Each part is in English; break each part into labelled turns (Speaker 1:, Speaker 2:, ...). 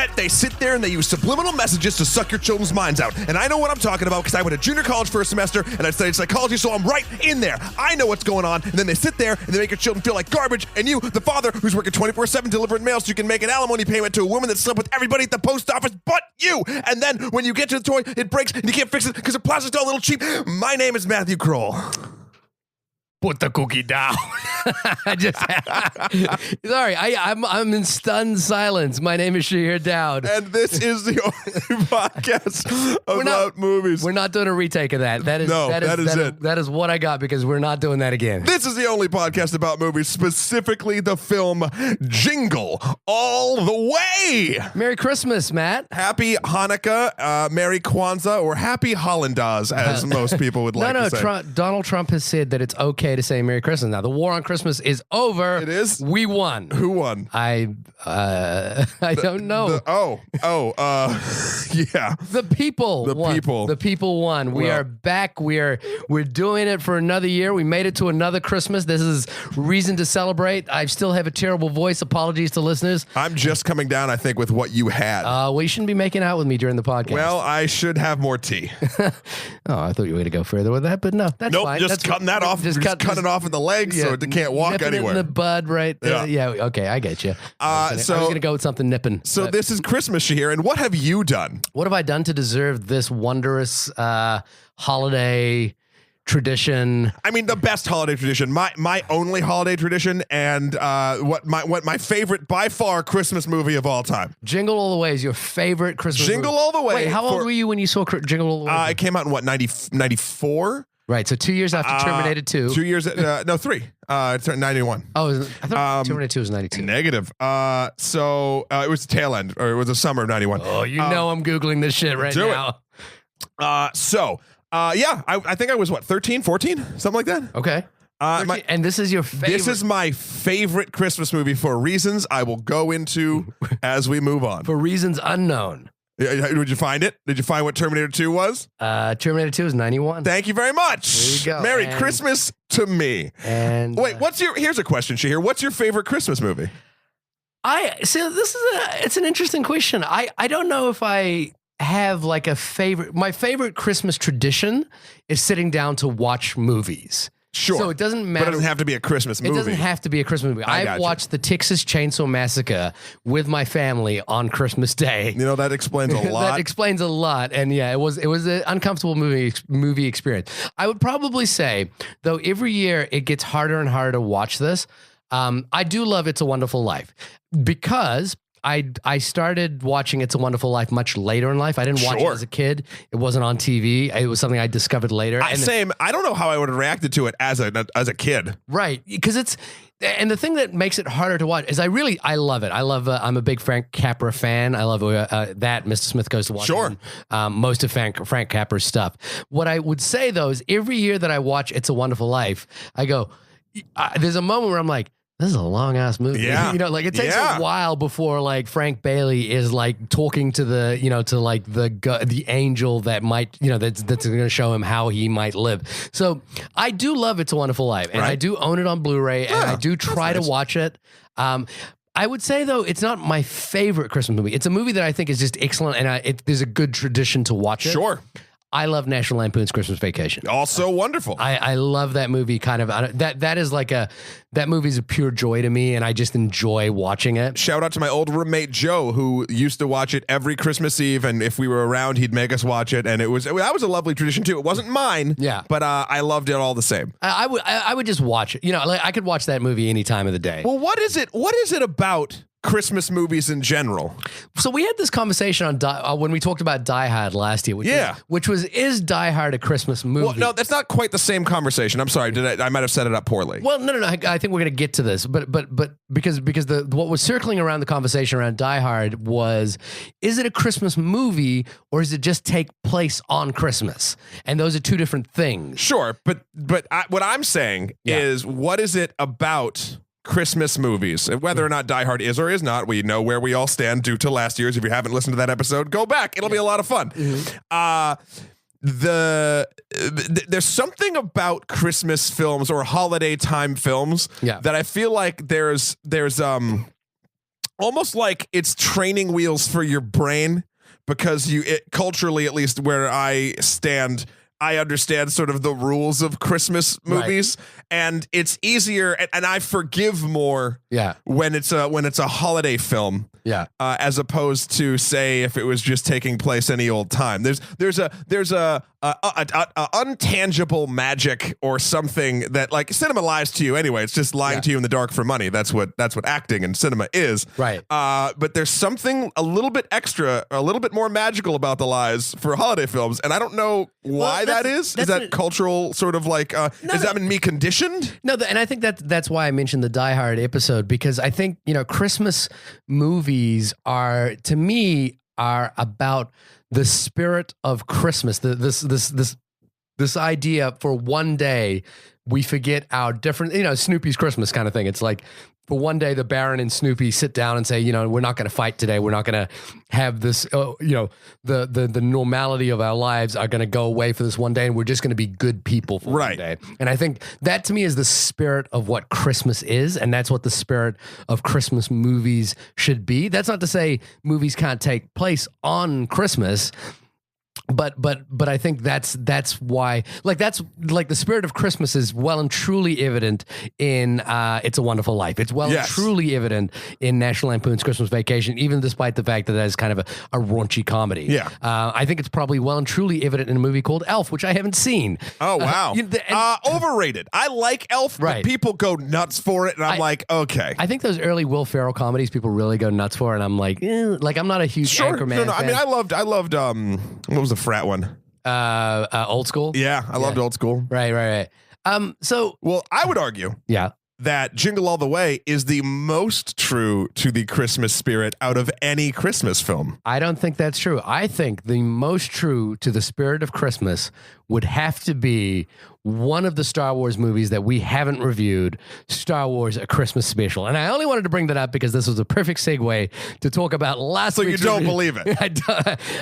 Speaker 1: internet, they sit there and they use subliminal messages to suck your children's minds out. And I know what I'm talking about because I went to junior college for a semester and I studied psychology, so I'm right in there. I know what's going on. And then they sit there and they make your children feel like garbage. And you, the father who's working 24/7 delivering mail so you can make an alimony payment to a woman that slept with everybody at the post office but you. And then when you get to the toy, it breaks and you can't fix it because the plastic's all a little cheap. My name is Matthew Kroll.
Speaker 2: Put the cookie down. I just sorry. I'm in stunned silence. My name is Shahir Dowd,
Speaker 1: and this is the only podcast about movies.
Speaker 2: We're not doing a retake of that. That is it. That is what I got because we're not doing that again.
Speaker 1: This is the only podcast about movies, specifically the film Jingle, all the way.
Speaker 2: Merry Christmas, Matt.
Speaker 1: Happy Hanukkah, Merry Kwanzaa, or Happy Hollandaise, as most people would like to say.
Speaker 2: Donald Trump has said that it's okay to say Merry Christmas. Now the war on Christmas is over.
Speaker 1: It is.
Speaker 2: We won.
Speaker 1: Who won?
Speaker 2: I don't know.
Speaker 1: Yeah.
Speaker 2: The people.
Speaker 1: The people.
Speaker 2: The people won. We are back. We're doing it for another year. We made it to another Christmas. This is reason to celebrate. I still have a terrible voice. Apologies to listeners.
Speaker 1: I'm just coming down, I think, with what you had.
Speaker 2: Well, you shouldn't be making out with me during the podcast.
Speaker 1: Well, I should have more tea.
Speaker 2: I thought you were going to go further with that, but no, that's fine.
Speaker 1: Nope, just cutting that off. Just cut it off in the leg so it can't walk anywhere.
Speaker 2: In the bud, right? Yeah. Okay, I get you. I was going to go with something nipping.
Speaker 1: So this is Christmas here, and what have you done?
Speaker 2: What have I done to deserve this wondrous holiday tradition?
Speaker 1: I mean, the best holiday tradition, my only holiday tradition, and what my favorite by far Christmas movie of all time.
Speaker 2: Jingle All the Way is your favorite Christmas
Speaker 1: Jingle
Speaker 2: movie.
Speaker 1: All the Way.
Speaker 2: Wait, how old were you when you saw Jingle All the Way?
Speaker 1: It came out in what, 94?
Speaker 2: Right, so 2 years after Terminator 2.
Speaker 1: 2 years, no, 3. It's 91.
Speaker 2: Oh, I thought Terminator 2 was 92.
Speaker 1: Negative. So it was the tail end, or it was the summer of 91.
Speaker 2: Oh, know I'm Googling this shit right now.
Speaker 1: I think I was, 13, 14? Something like that?
Speaker 2: Okay. And this is your favorite?
Speaker 1: This is my favorite Christmas movie for reasons I will go into as we move on.
Speaker 2: For reasons unknown.
Speaker 1: Did you find it? Did you find what Terminator 2 was?
Speaker 2: Terminator 2 is 91.
Speaker 1: Thank you very much.
Speaker 2: There you go.
Speaker 1: Merry Christmas to me.
Speaker 2: And
Speaker 1: wait, here's a question, Shahir. What's your favorite Christmas movie?
Speaker 2: It's an interesting question. I don't know if I have like a favorite. My favorite Christmas tradition is sitting down to watch movies.
Speaker 1: Sure.
Speaker 2: So it doesn't matter.
Speaker 1: But it doesn't have to be a Christmas movie.
Speaker 2: It doesn't have to be a Christmas movie. I've watched the Texas Chainsaw Massacre with my family on Christmas Day.
Speaker 1: You know, that explains a lot.
Speaker 2: That explains a lot. And yeah, it was an uncomfortable movie experience. I would probably say, though, every year it gets harder and harder to watch this. I do love It's a Wonderful Life because I started watching It's a Wonderful Life much later in life. I didn't watch it as a kid. It wasn't on TV. It was something I discovered later.
Speaker 1: Same. I don't know how I would have reacted to it as a kid.
Speaker 2: Right. Because and the thing that makes it harder to watch is I love it. I'm a big Frank Capra fan. I love that Mr. Smith Goes to Washington.
Speaker 1: Sure.
Speaker 2: Most of Frank Capra's stuff. What I would say though is every year that I watch It's a Wonderful Life, I go, there's a moment where I'm like, this is a long ass movie.
Speaker 1: Yeah.
Speaker 2: It takes a while before like Frank Bailey is like talking to the the angel that might, that's going to show him how he might live. So I do love It's a Wonderful Life, and I do own it on Blu-ray, and I do try to watch it. I would say though, it's not my favorite Christmas movie. It's a movie that I think is just excellent, and there's a good tradition to watch it.
Speaker 1: Sure.
Speaker 2: I love National Lampoon's Christmas Vacation.
Speaker 1: Also wonderful.
Speaker 2: I love that movie. That movie's a pure joy to me, and I just enjoy watching it.
Speaker 1: Shout out to my old roommate Joe, who used to watch it every Christmas Eve, and if we were around, he'd make us watch it, and that was a lovely tradition too. It wasn't mine, but I loved it all the same.
Speaker 2: I would just watch it. I could watch that movie any time of the day.
Speaker 1: Well, what is it about Christmas movies in general?
Speaker 2: So we had this conversation on when we talked about Die Hard last year, which was is Die Hard a Christmas movie?
Speaker 1: Well, no, that's not quite the same conversation. I'm sorry, I might have set it up poorly.
Speaker 2: Well, no. I think we're going to get to this, but because what was circling around the conversation around Die Hard was, is it a Christmas movie or does it just take place on Christmas? And those are two different things.
Speaker 1: Sure, but what I'm saying is, what is it about Christmas movies, whether or not Die Hard is or is not? We know where we all stand due to last year's. If you haven't listened to that episode, go back. It'll be a lot of fun. There's something about Christmas films or holiday time films that I feel like there's almost like it's training wheels for your brain, because culturally, at least where I stand, I understand sort of the rules of Christmas movies, and it's easier, and I forgive more when it's a holiday film, as opposed to, say, if it was just taking place any old time. There's a untangible magic or something that, like, cinema lies to you anyway. It's just lying to you in the dark for money. That's what acting and cinema is.
Speaker 2: Right.
Speaker 1: But there's something a little bit extra, a little bit more magical about the lies for holiday films, and I don't know why that is. Is that cultural sort of like? Is that me conditioned?
Speaker 2: No, and I think that's why I mentioned the Die Hard episode, because I think Christmas movies are, to me, are about the spirit of Christmas. This idea for one day we forget our different, Snoopy's Christmas kind of thing. It's like, for one day, the Baron and Snoopy sit down and say, we're not going to fight today. We're not going to have this, the normality of our lives are going to go away for this one day, and we're just going to be good people for one day. And I think that, to me, is the spirit of what Christmas is, and that's what the spirit of Christmas movies should be. That's not to say movies can't take place on Christmas. But I think that's why, that's the spirit of Christmas is well and truly evident in It's a Wonderful Life. It's well and truly evident in National Lampoon's Christmas Vacation, even despite the fact that that is kind of a raunchy comedy. Yeah, I think it's probably well and truly evident in a movie called Elf, which I haven't seen. Oh wow,
Speaker 1: overrated. I like Elf, but people go nuts for it, and I'm like, okay.
Speaker 2: I think those early Will Ferrell comedies people really go nuts for, and I'm like, I'm not a huge Anchorman fan.
Speaker 1: I mean, I loved what was the frat one?
Speaker 2: Old School.
Speaker 1: Yeah, I loved Old School.
Speaker 2: Right.
Speaker 1: Well, I would argue that Jingle All the Way is the most true to the Christmas spirit out of any Christmas film.
Speaker 2: I don't think that's true. I think the most true to the spirit of Christmas would have to be one of the Star Wars movies that we haven't reviewed, Star Wars: A Christmas Special. And I only wanted to bring that up because this was a perfect segue to talk about last week's
Speaker 1: So you don't believe it?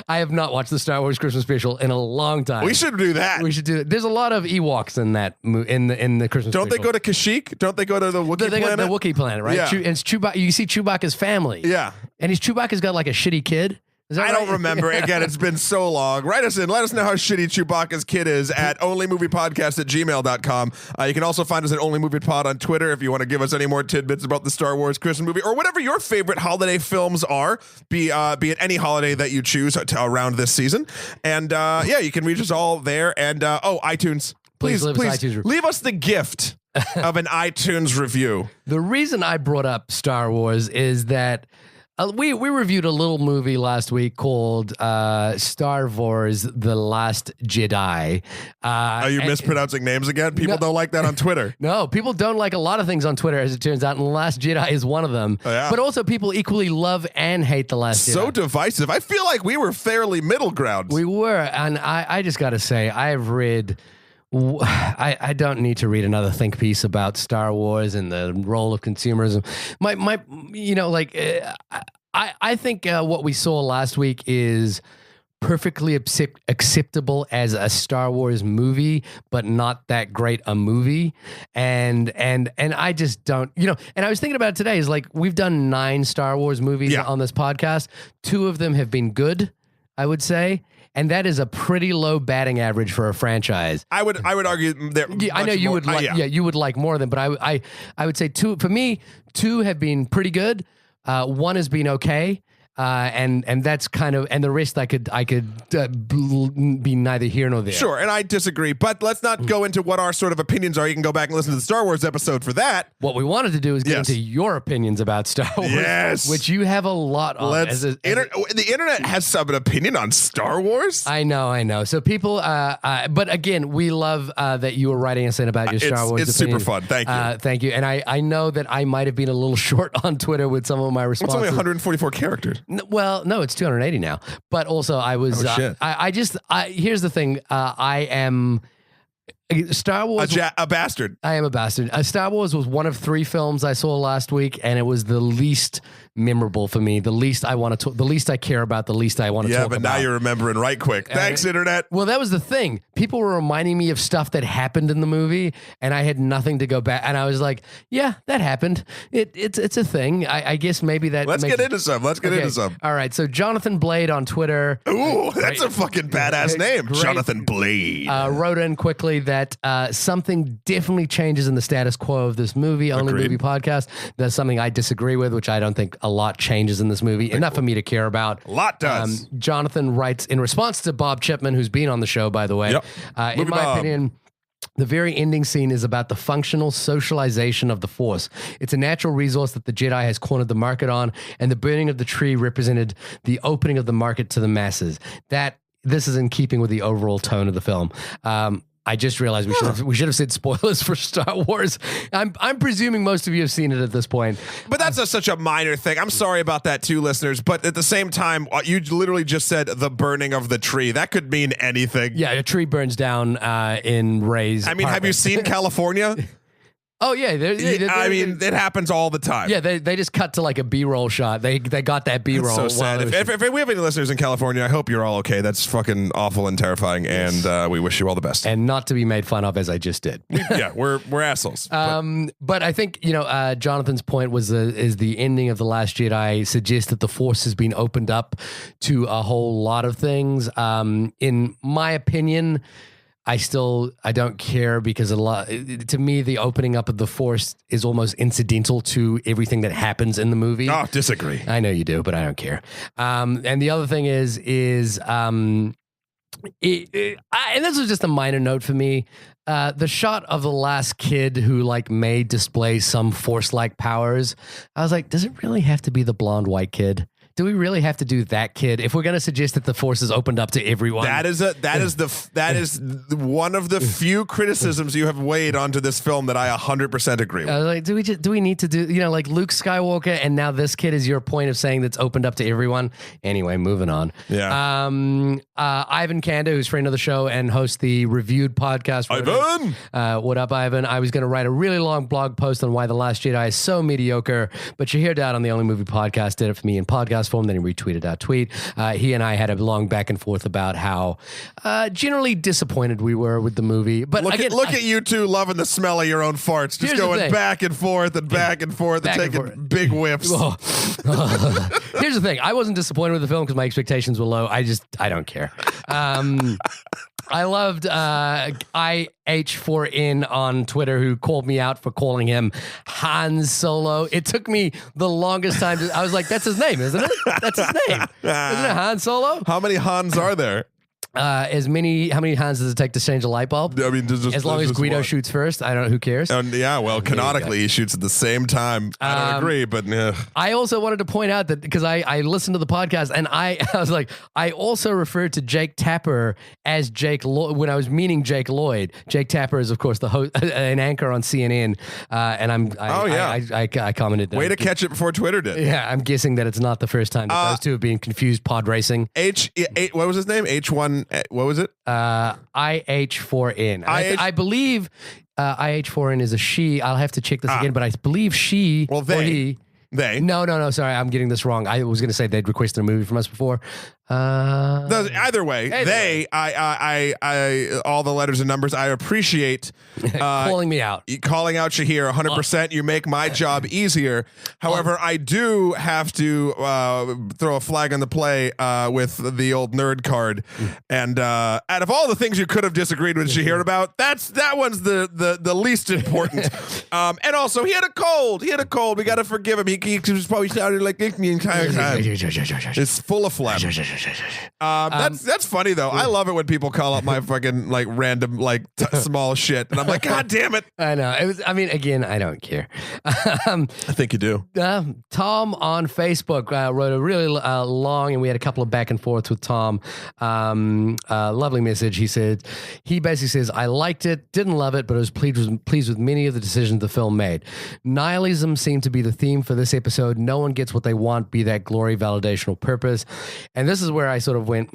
Speaker 2: I have not watched the Star Wars Christmas Special in a long time.
Speaker 1: We should do that.
Speaker 2: We should do it. There's a lot of Ewoks in that in the Christmas
Speaker 1: Don't
Speaker 2: Special.
Speaker 1: They go to Kashyyyk? Don't they go to the Wookiee planet?
Speaker 2: The Wookiee planet, right?
Speaker 1: Yeah.
Speaker 2: And it's Chewbacca. You see Chewbacca's family.
Speaker 1: Yeah.
Speaker 2: And Chewbacca's got like a shitty kid.
Speaker 1: I don't remember. Again, it's been so long. Write us in. Let us know how shitty Chewbacca's kid is at onlymoviepodcast@gmail.com. You can also find us at onlymoviepod on Twitter if you want to give us any more tidbits about the Star Wars Christmas movie or whatever your favorite holiday films are, be it any holiday that you choose around this season. And you can reach us all there. And iTunes. Please leave us the gift of an iTunes review.
Speaker 2: The reason I brought up Star Wars is that we reviewed a little movie last week called Star Wars: The Last Jedi.
Speaker 1: Are you mispronouncing names again? People don't like that on Twitter.
Speaker 2: No, people don't like a lot of things on Twitter, as it turns out, and The Last Jedi is one of them. Oh, yeah. But also people equally love and hate The Last Jedi.
Speaker 1: So divisive. I feel like we were fairly middle ground.
Speaker 2: We were, and I just got to say, I've read... I don't need to read another think piece about Star Wars and the role of consumerism. I think what we saw last week is perfectly acceptable as a Star Wars movie, but not that great a movie. And I just don't, and I was thinking about it today, is like, we've done 9 Star Wars movies on this podcast. 2 of them have been good, I would say. And that is a pretty low batting average for a franchise.
Speaker 1: I would argue that.
Speaker 2: I know you would like. You would like more of them, but I would say 2 for me. 2 have been pretty good. 1 has been okay. And that's kind of, and the rest I could be neither here nor there.
Speaker 1: Sure, and I disagree, but let's not go into what our sort of opinions are. You can go back and listen to the Star Wars episode for that.
Speaker 2: What we wanted to do is get into your opinions about Star Wars, which you have a lot on.
Speaker 1: The internet has some opinion on Star Wars.
Speaker 2: I know. So people, but again, we love that you were writing us in about your Star Wars.
Speaker 1: It's super fun. Thank you.
Speaker 2: Thank you. And I know that I might have been a little short on Twitter with some of my responses.
Speaker 1: It's only 144 characters.
Speaker 2: Well, no, it's 280 now. But also, I was. Here's the thing. I am. Star Wars.
Speaker 1: A bastard.
Speaker 2: I am a bastard. Star Wars was one of 3 films I saw last week, and it was the least memorable for me. The least I want to talk, the least I care about, the least I want to talk about.
Speaker 1: Yeah, but now you're remembering right quick. Thanks, internet.
Speaker 2: Well, that was the thing. People were reminding me of stuff that happened in the movie, and I had nothing to go back. And I was like, yeah, that happened. It's a thing. I guess maybe that.
Speaker 1: Let's get into some.
Speaker 2: All right. So Jonathan Blade on Twitter.
Speaker 1: Ooh, that's a fucking badass name.
Speaker 2: Great.
Speaker 1: Jonathan Blade.
Speaker 2: Wrote in quickly that something definitely changes in the status quo of this movie, Only
Speaker 1: Agreed.
Speaker 2: Movie Podcast. That's something I disagree with, which I don't think a lot changes in this movie. Enough for me to care about.
Speaker 1: A lot does.
Speaker 2: Jonathan writes in response to Bob Chipman, who's been on the show, by the way.
Speaker 1: Yep.
Speaker 2: In my opinion, the very ending scene is about the functional socialization of the Force. It's a natural resource that the Jedi has cornered the market on, and the burning of the tree represented the opening of the market to the masses. This is in keeping with the overall tone of the film. I just realized we should have said spoilers for Star Wars. I'm presuming most of you have seen it at this point.
Speaker 1: But that's such a minor thing. I'm sorry about that too, listeners. But at the same time, you literally just said the burning of the tree. That could mean anything.
Speaker 2: Yeah, a tree burns down in Rey's
Speaker 1: I mean, have you seen California?
Speaker 2: Oh yeah,
Speaker 1: I mean, it happens all the time.
Speaker 2: Yeah, they just cut to like a B-roll shot. They got that B-roll.
Speaker 1: So sad. If we have any listeners in California, I hope you're all okay. That's fucking awful and terrifying, and we wish you all the best.
Speaker 2: And not to be made fun of, as I just did.
Speaker 1: Yeah, we're assholes.
Speaker 2: But I think Jonathan's point was is the ending of The Last Jedi suggests that the Force has been opened up to a whole lot of things. In my opinion, I don't care because to me, the opening up of the Force is almost incidental to everything that happens in the movie.
Speaker 1: Oh, disagree.
Speaker 2: I know you do, but I don't care. And the other thing is and this was just a minor note for me. The shot of the last kid who may display some Force-like powers. I was like, does it really have to be the blonde white kid? Do we really have to do that, kid? If we're going to suggest that the Force is opened up to everyone,
Speaker 1: that is one of the few criticisms you have weighed onto this film that I 100% agree with.
Speaker 2: Do we need to do like Luke Skywalker, and now this kid is your point of saying that's opened up to everyone? Anyway, moving on.
Speaker 1: Yeah.
Speaker 2: Ivan Kanda, who's friend of the show and hosts the Reviewed podcast.
Speaker 1: Ivan,
Speaker 2: what up, Ivan? I was going to write a really long blog post on why The Last Jedi is so mediocre, but Shahir Dad on the Only Movie Podcast did it for me in podcast form. Then he retweeted our tweet. He and I had a long back and forth about how generally disappointed we were with the movie. But
Speaker 1: look at you two loving the smell of your own farts, just going back and forth and back and forth and taking big whiffs.
Speaker 2: Here's the thing: I wasn't disappointed with the film because my expectations were low. I don't care. I loved IH4N on Twitter, who called me out for calling him Han Solo. It took me the longest time. I was like, that's his name, isn't it? That's his name. Isn't it Han Solo?
Speaker 1: How many Hans are there?
Speaker 2: How many hands does it take to change a light bulb?
Speaker 1: I mean,
Speaker 2: as long as Guido shoots first, I don't know. Who cares?
Speaker 1: Canonically, he shoots at the same time. I don't agree, but
Speaker 2: I also wanted to point out that because I listened to the podcast and I was like, I also referred to Jake Tapper as Jake Lloyd when I was meaning Jake Lloyd. Jake Tapper is, of course, the host, an anchor on CNN, and I commented.
Speaker 1: Way to catch it before Twitter did.
Speaker 2: Yeah, I'm guessing that it's not the first time that those two have been confused pod racing.
Speaker 1: What was his name? H1. What was it?
Speaker 2: IH4N. I believe IH4N is a she. I'll have to check this again, but I believe she or he.
Speaker 1: They.
Speaker 2: No. Sorry, I'm getting this wrong. I was going to say they'd requested a movie from us before.
Speaker 1: Either way, I all the letters and numbers. I appreciate
Speaker 2: calling me out,
Speaker 1: calling out Shahir 100%. You make my job easier. However, I do have to throw a flag on the play with the old nerd card. And out of all the things you could have disagreed with Shahir about, that one's the least important. And also, he had a cold. We got to forgive him. He was probably sounding like this the entire time. It's full of phlegm. That's funny though. I love it when people call out my fucking random small shit, and I'm like, God damn it!
Speaker 2: I know it was. I mean, again, I don't care.
Speaker 1: I think you do.
Speaker 2: Tom on Facebook wrote a really long, and we had a couple of back and forths with Tom. Lovely message. He basically says, I liked it, didn't love it, but I was pleased with many of the decisions the film made. Nihilism seemed to be the theme for this episode. No one gets what they want, be that glory, validation, or purpose. And this this is where I sort of went,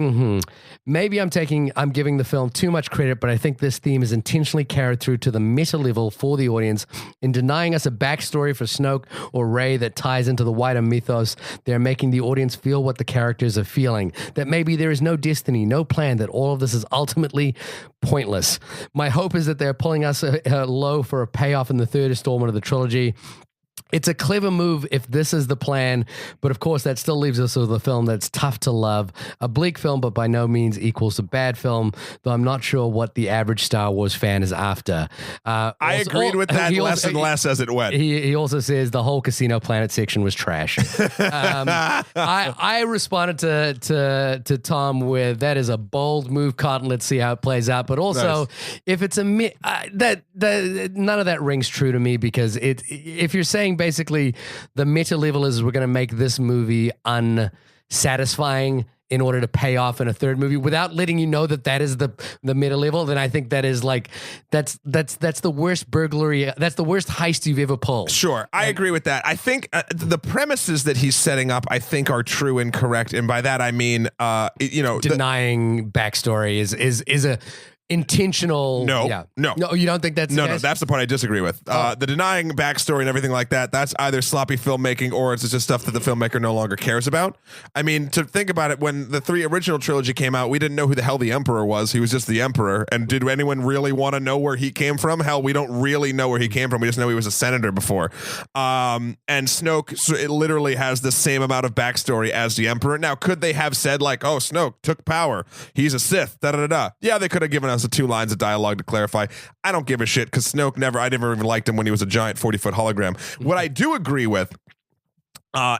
Speaker 2: maybe I'm giving the film too much credit, but I think this theme is intentionally carried through to the meta level for the audience in denying us a backstory for Snoke or Rey that ties into the wider mythos. They're making the audience feel what the characters are feeling, that maybe there is no destiny, no plan, that all of this is ultimately pointless. My hope is that they're pulling us low for a payoff in the third installment of the trilogy. It's a clever move if this is the plan, but of course that still leaves us with a film that's tough to love. A bleak film, but by no means equals a bad film, though I'm not sure what the average Star Wars fan is after.
Speaker 1: I agreed with that less and less as it went.
Speaker 2: He also says the whole Casino Planet section was trash. I responded to Tom with, that is a bold move, Cotton. Let's see how it plays out. But also, if it's none of that rings true to me, because if you're saying basically the meta level is we're going to make this movie unsatisfying in order to pay off in a third movie without letting you know that is the meta level, then I think that is like that's the worst burglary, that's the worst heist you've ever pulled.
Speaker 1: Sure, I agree with that. I think the premises that he's setting up, I think, are true and correct, and by that I mean,
Speaker 2: denying backstory is a intentional.
Speaker 1: No,
Speaker 2: you don't think that's
Speaker 1: no. That's the part I disagree with. The denying backstory and everything like that. That's either sloppy filmmaking or it's just stuff that the filmmaker no longer cares about. I mean, to think about it, when the 3 original trilogy came out, we didn't know who the hell the Emperor was. He was just the Emperor. And did anyone really want to know where he came from? Hell, we don't really know where he came from. We just know he was a senator before. And Snoke, so it literally has the same amount of backstory as the Emperor. Now, could they have said like, "Oh, Snoke took power. He's a Sith." Da da da da. Yeah, they could have given us the 2 lines of dialogue to clarify. I don't give a shit because Snoke I never even liked him when he was a giant 40-foot hologram. What I do agree with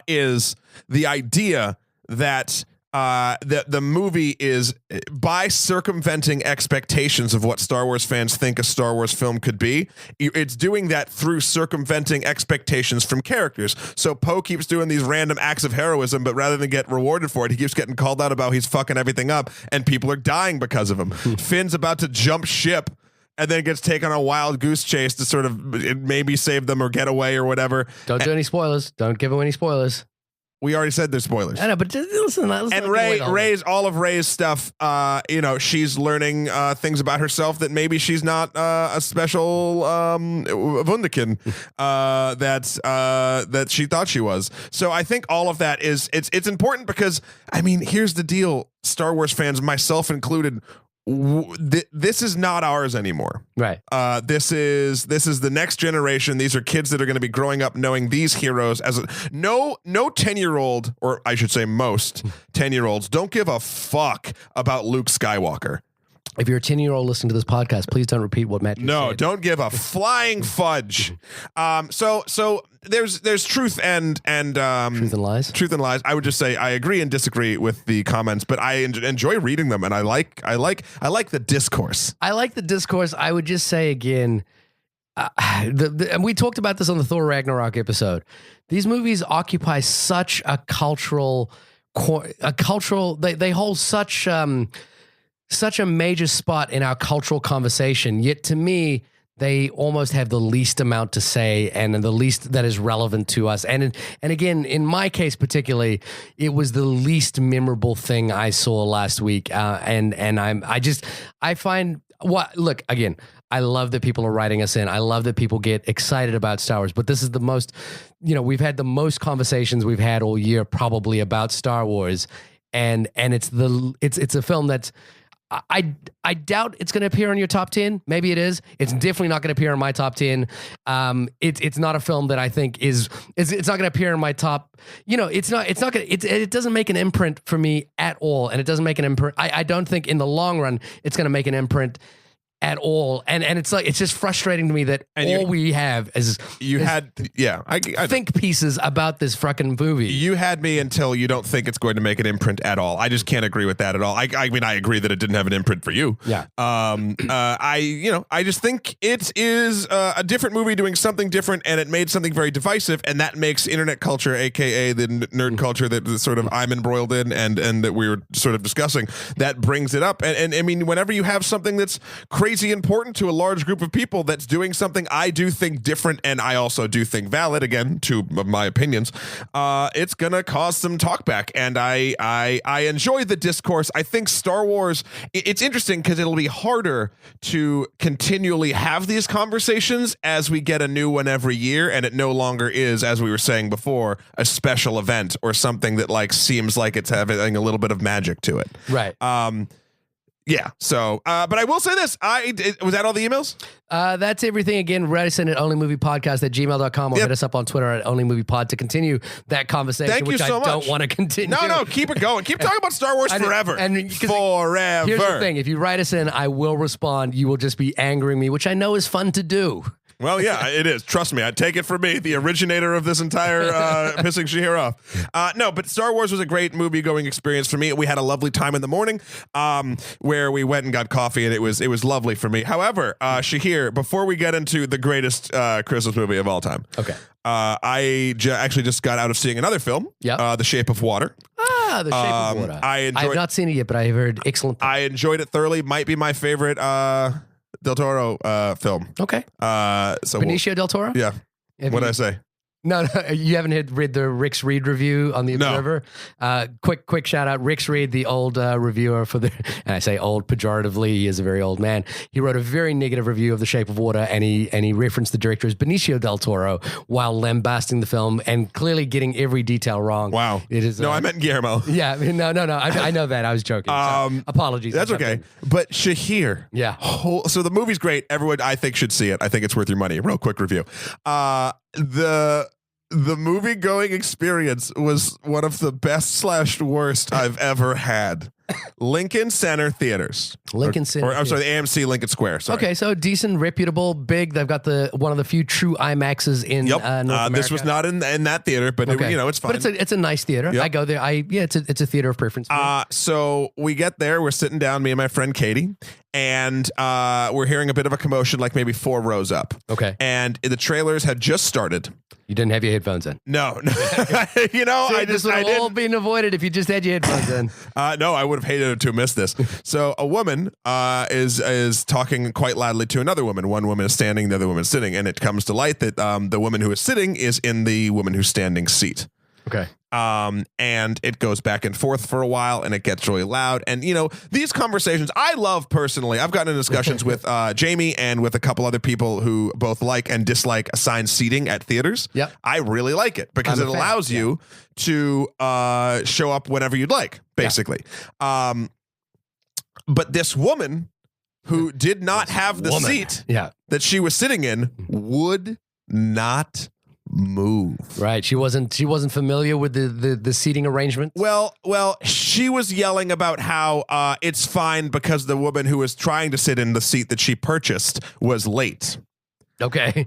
Speaker 1: is the idea that the movie is, by circumventing expectations of what Star Wars fans think a Star Wars film could be, it's doing that through circumventing expectations from characters. So Poe keeps doing these random acts of heroism, but rather than get rewarded for it, he keeps getting called out about he's fucking everything up, and people are dying because of him. Finn's about to jump ship and then gets taken on a wild goose chase to sort of maybe save them or get away or whatever.
Speaker 2: Don't do any spoilers. Don't give away any spoilers.
Speaker 1: We already said there's spoilers.
Speaker 2: I know, but listen.
Speaker 1: And Rey's stuff, she's learning things about herself that maybe she's not a special wunderkind that she thought she was. So I think all of that it's important because, I mean, here's the deal, Star Wars fans, myself included, this is not ours anymore.
Speaker 2: Right.
Speaker 1: This is the next generation. These are kids that are going to be growing up knowing these heroes as no 10-year-old, or I should say most 10-year-olds don't give a fuck about Luke Skywalker.
Speaker 2: If you're a 10-year-old listening to this podcast, please don't repeat what Matt just said.
Speaker 1: Don't give a flying fudge. So there's truth and
Speaker 2: truth and lies.
Speaker 1: Truth and lies. I would just say I agree and disagree with the comments, but I enjoy reading them, and I like the discourse.
Speaker 2: I like the discourse. I would just say again, and we talked about this on the Thor Ragnarok episode. These movies occupy such a cultural. They hold such a major spot in our cultural conversation, yet to me, they almost have the least amount to say and the least that is relevant to us. And again, in my case particularly, it was the least memorable thing I saw last week. I find look, again, I love that people are writing us in. I love that people get excited about Star Wars, but this is the most, we've had the most conversations we've had all year probably about Star Wars. And it's a film that's, I doubt it's going to appear on your top 10. Maybe it is. It's definitely not going to appear in my top 10. It's not a film that I think it's not going to appear in my top. It doesn't make an imprint for me at all, and it doesn't make an imprint. I don't think in the long run it's going to make an imprint at all, and it's like, it's just frustrating to me that we have is I think pieces about this fucking movie.
Speaker 1: You had me until you don't think it's going to make an imprint at all. I just can't agree with that at all. I mean, I agree that it didn't have an imprint for you.
Speaker 2: Yeah.
Speaker 1: I just think it is a different movie doing something different, and it made something very divisive, and that makes internet culture, aka the nerd culture that sort of I'm embroiled in, and that we were sort of discussing, that brings it up. And I mean, whenever you have something that's crazy crazy important to a large group of people that's doing something I do think different, and I also do think valid, again, two of my opinions, it's going to cause some talkback. And I enjoy the discourse. I think Star Wars, it's interesting because it'll be harder to continually have these conversations as we get a new one every year, and it no longer is, as we were saying before, a special event or something that like seems like it's having a little bit of magic to it.
Speaker 2: Right.
Speaker 1: Yeah. So, but I will say this. Was that all the emails?
Speaker 2: That's everything. Again, write us in at onlymoviepodcast@gmail.com or hit us up on Twitter at onlymoviepod to continue that conversation,
Speaker 1: Thank you
Speaker 2: which
Speaker 1: so
Speaker 2: I don't
Speaker 1: much.
Speaker 2: want to continue.
Speaker 1: No, keep it going. Keep talking about Star Wars forever. Forever.
Speaker 2: Here's the thing. If you write us in, I will respond. You will just be angering me, which I know is fun to do.
Speaker 1: Well, yeah, it is. Trust me. I take it from me, the originator of this entire pissing Shahir off. No, but Star Wars was a great movie-going experience for me. We had a lovely time in the morning where we went and got coffee, and it was lovely for me. However, Shahir, before we get into the greatest Christmas movie of all time,
Speaker 2: okay,
Speaker 1: I actually just got out of seeing another film, The Shape of Water.
Speaker 2: The Shape of Water. I have not seen it yet, but I heard excellent things.
Speaker 1: I enjoyed it thoroughly. Might be my favorite Del Toro film.
Speaker 2: Okay.
Speaker 1: So
Speaker 2: Benicio Del Toro?
Speaker 1: Yeah. What did I say?
Speaker 2: No, you haven't read the Rick's Reed review on The Observer? No. Quick shout out. Rick's Reed, the old reviewer for the, and I say old pejoratively, he is a very old man. He wrote a very negative review of The Shape of Water, and he referenced the director as Benicio Del Toro while lambasting the film and clearly getting every detail wrong.
Speaker 1: Wow.
Speaker 2: It is.
Speaker 1: No, I meant Guillermo.
Speaker 2: Yeah, no. I know that. I was joking. So, apologies.
Speaker 1: That's okay. But Shahir.
Speaker 2: Yeah.
Speaker 1: So the movie's great. Everyone, I think, should see it. I think it's worth your money. Real quick review. The movie going experience was one of the best / worst I've ever had. Lincoln Center Theaters.
Speaker 2: Lincoln Center.
Speaker 1: I'm sorry, the AMC Lincoln Square. Sorry.
Speaker 2: Okay, so decent, reputable, big. They've got one of the few true IMAXs in North America.
Speaker 1: This was not in that theater, but
Speaker 2: okay.
Speaker 1: It's fine.
Speaker 2: But it's a nice theater.
Speaker 1: Yep.
Speaker 2: I go there. It's a theater of preference.
Speaker 1: So we get there. We're sitting down, me and my friend Katie, and we're hearing a bit of a commotion, like maybe 4 rows up.
Speaker 2: Okay.
Speaker 1: And the trailers had just started.
Speaker 2: You didn't have your headphones in.
Speaker 1: No.
Speaker 2: See, this would have all been avoided if you just had your headphones in.
Speaker 1: No, I would have hated to miss this. So a woman is talking quite loudly to another woman. One woman is standing, the other woman is sitting, and it comes to light that the woman who is sitting is in the woman who's standing seat.
Speaker 2: Okay.
Speaker 1: And it goes back and forth for a while, and it gets really loud. And, these conversations I love personally. I've gotten in discussions with Jamie and with a couple other people who both like and dislike assigned seating at theaters.
Speaker 2: Yep.
Speaker 1: I really like it because it allows you to show up whenever you'd like, basically. Yeah. But this woman who did not have the seat that she was sitting in would not move.
Speaker 2: Right. She wasn't familiar with the seating arrangement.
Speaker 1: Well, she was yelling about how it's fine because the woman who was trying to sit in the seat that she purchased was late.
Speaker 2: Okay.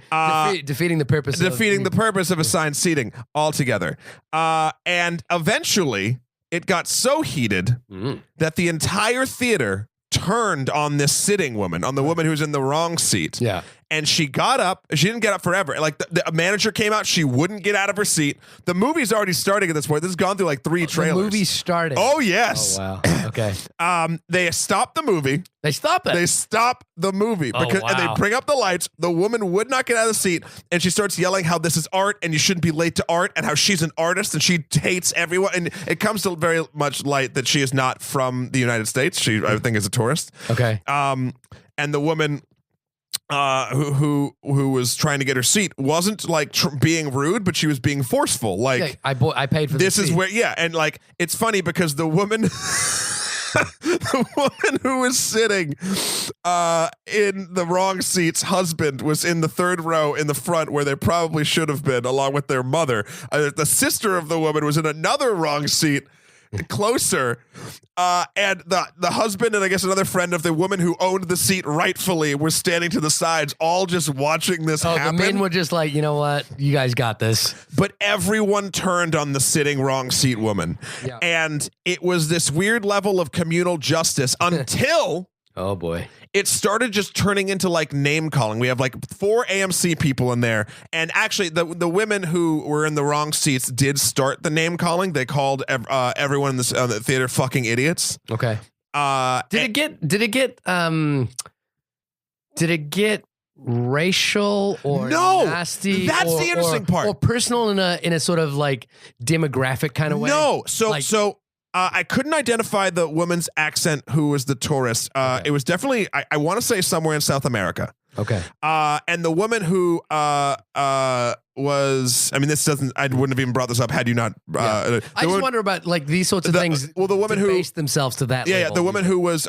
Speaker 2: Defeating the purpose.
Speaker 1: Defeating the purpose of assigned seating altogether. And eventually it got so heated that the entire theater turned on this sitting woman, on the woman who's in the wrong seat.
Speaker 2: Yeah.
Speaker 1: And she got up. She didn't get up forever. Like the manager came out. She wouldn't get out of her seat. The movie's already starting at this point. This has gone through like 3 trailers.
Speaker 2: The movie's starting.
Speaker 1: Oh, yes.
Speaker 2: Oh, wow. Okay.
Speaker 1: They stopped the movie.
Speaker 2: They stop it.
Speaker 1: They stop the movie because and they bring up the lights. The woman would not get out of the seat, and she starts yelling how this is art and you shouldn't be late to art, and how she's an artist and she hates everyone. And it comes to very much light that she is not from the United States. She, I think, is a tourist.
Speaker 2: Okay.
Speaker 1: And the woman who was trying to get her seat wasn't like being rude, but she was being forceful. Like,
Speaker 2: I paid for this.
Speaker 1: This is where, and like it's funny because the woman. The woman who was sitting in the wrong seat's husband was in the 3rd row in the front where they probably should have been, along with their mother. The sister of the woman was in another wrong seat closer, and the husband and I guess another friend of the woman who owned the seat rightfully was standing to the sides, all just watching this happen.
Speaker 2: The men were just like, you know what, you guys got this.
Speaker 1: But everyone turned on the sitting wrong seat woman, and it was this weird level of communal justice until
Speaker 2: oh boy,
Speaker 1: it started just turning into like name calling. We have like 4 AMC people in there, and actually the women who were in the wrong seats did start the name calling. They called everyone in the theater fucking idiots.
Speaker 2: Okay. Did it get Did it get racial or
Speaker 1: No,
Speaker 2: nasty?
Speaker 1: that's the interesting part.
Speaker 2: Or personal in a sort of like demographic kind of way?
Speaker 1: No. So
Speaker 2: Like-
Speaker 1: I couldn't identify the woman's accent who was the tourist. It was definitely, I want to say somewhere in South America.
Speaker 2: Okay.
Speaker 1: And the woman who was, I mean, this doesn't, I wouldn't have even brought this up had you not.
Speaker 2: I just wonder about like these sorts of things.
Speaker 1: Well, the woman
Speaker 2: to
Speaker 1: who
Speaker 2: base themselves to that.
Speaker 1: Yeah,
Speaker 2: label.
Speaker 1: the woman who was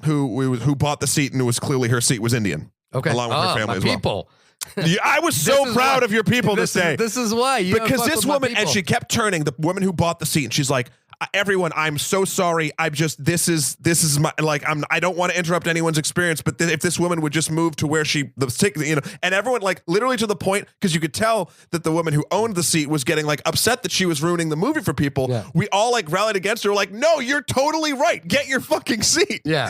Speaker 1: who bought the seat and it was clearly her seat was Indian.
Speaker 2: Okay.
Speaker 1: Along with her family
Speaker 2: my
Speaker 1: as well.
Speaker 2: people.
Speaker 1: Yeah, I was so proud of your people this day.
Speaker 2: This is why.
Speaker 1: Because this woman, and she kept turning, the woman who bought the seat, and she's like, everyone, I'm so sorry. This is my, like, I don't want to interrupt anyone's experience, but if this woman would just move to where and everyone, like, literally to the point, because you could tell that the woman who owned the seat was getting like upset that she was ruining the movie for people.
Speaker 2: Yeah.
Speaker 1: We all like rallied against her, like, no, you're totally right. Get your fucking seat.
Speaker 2: Yeah.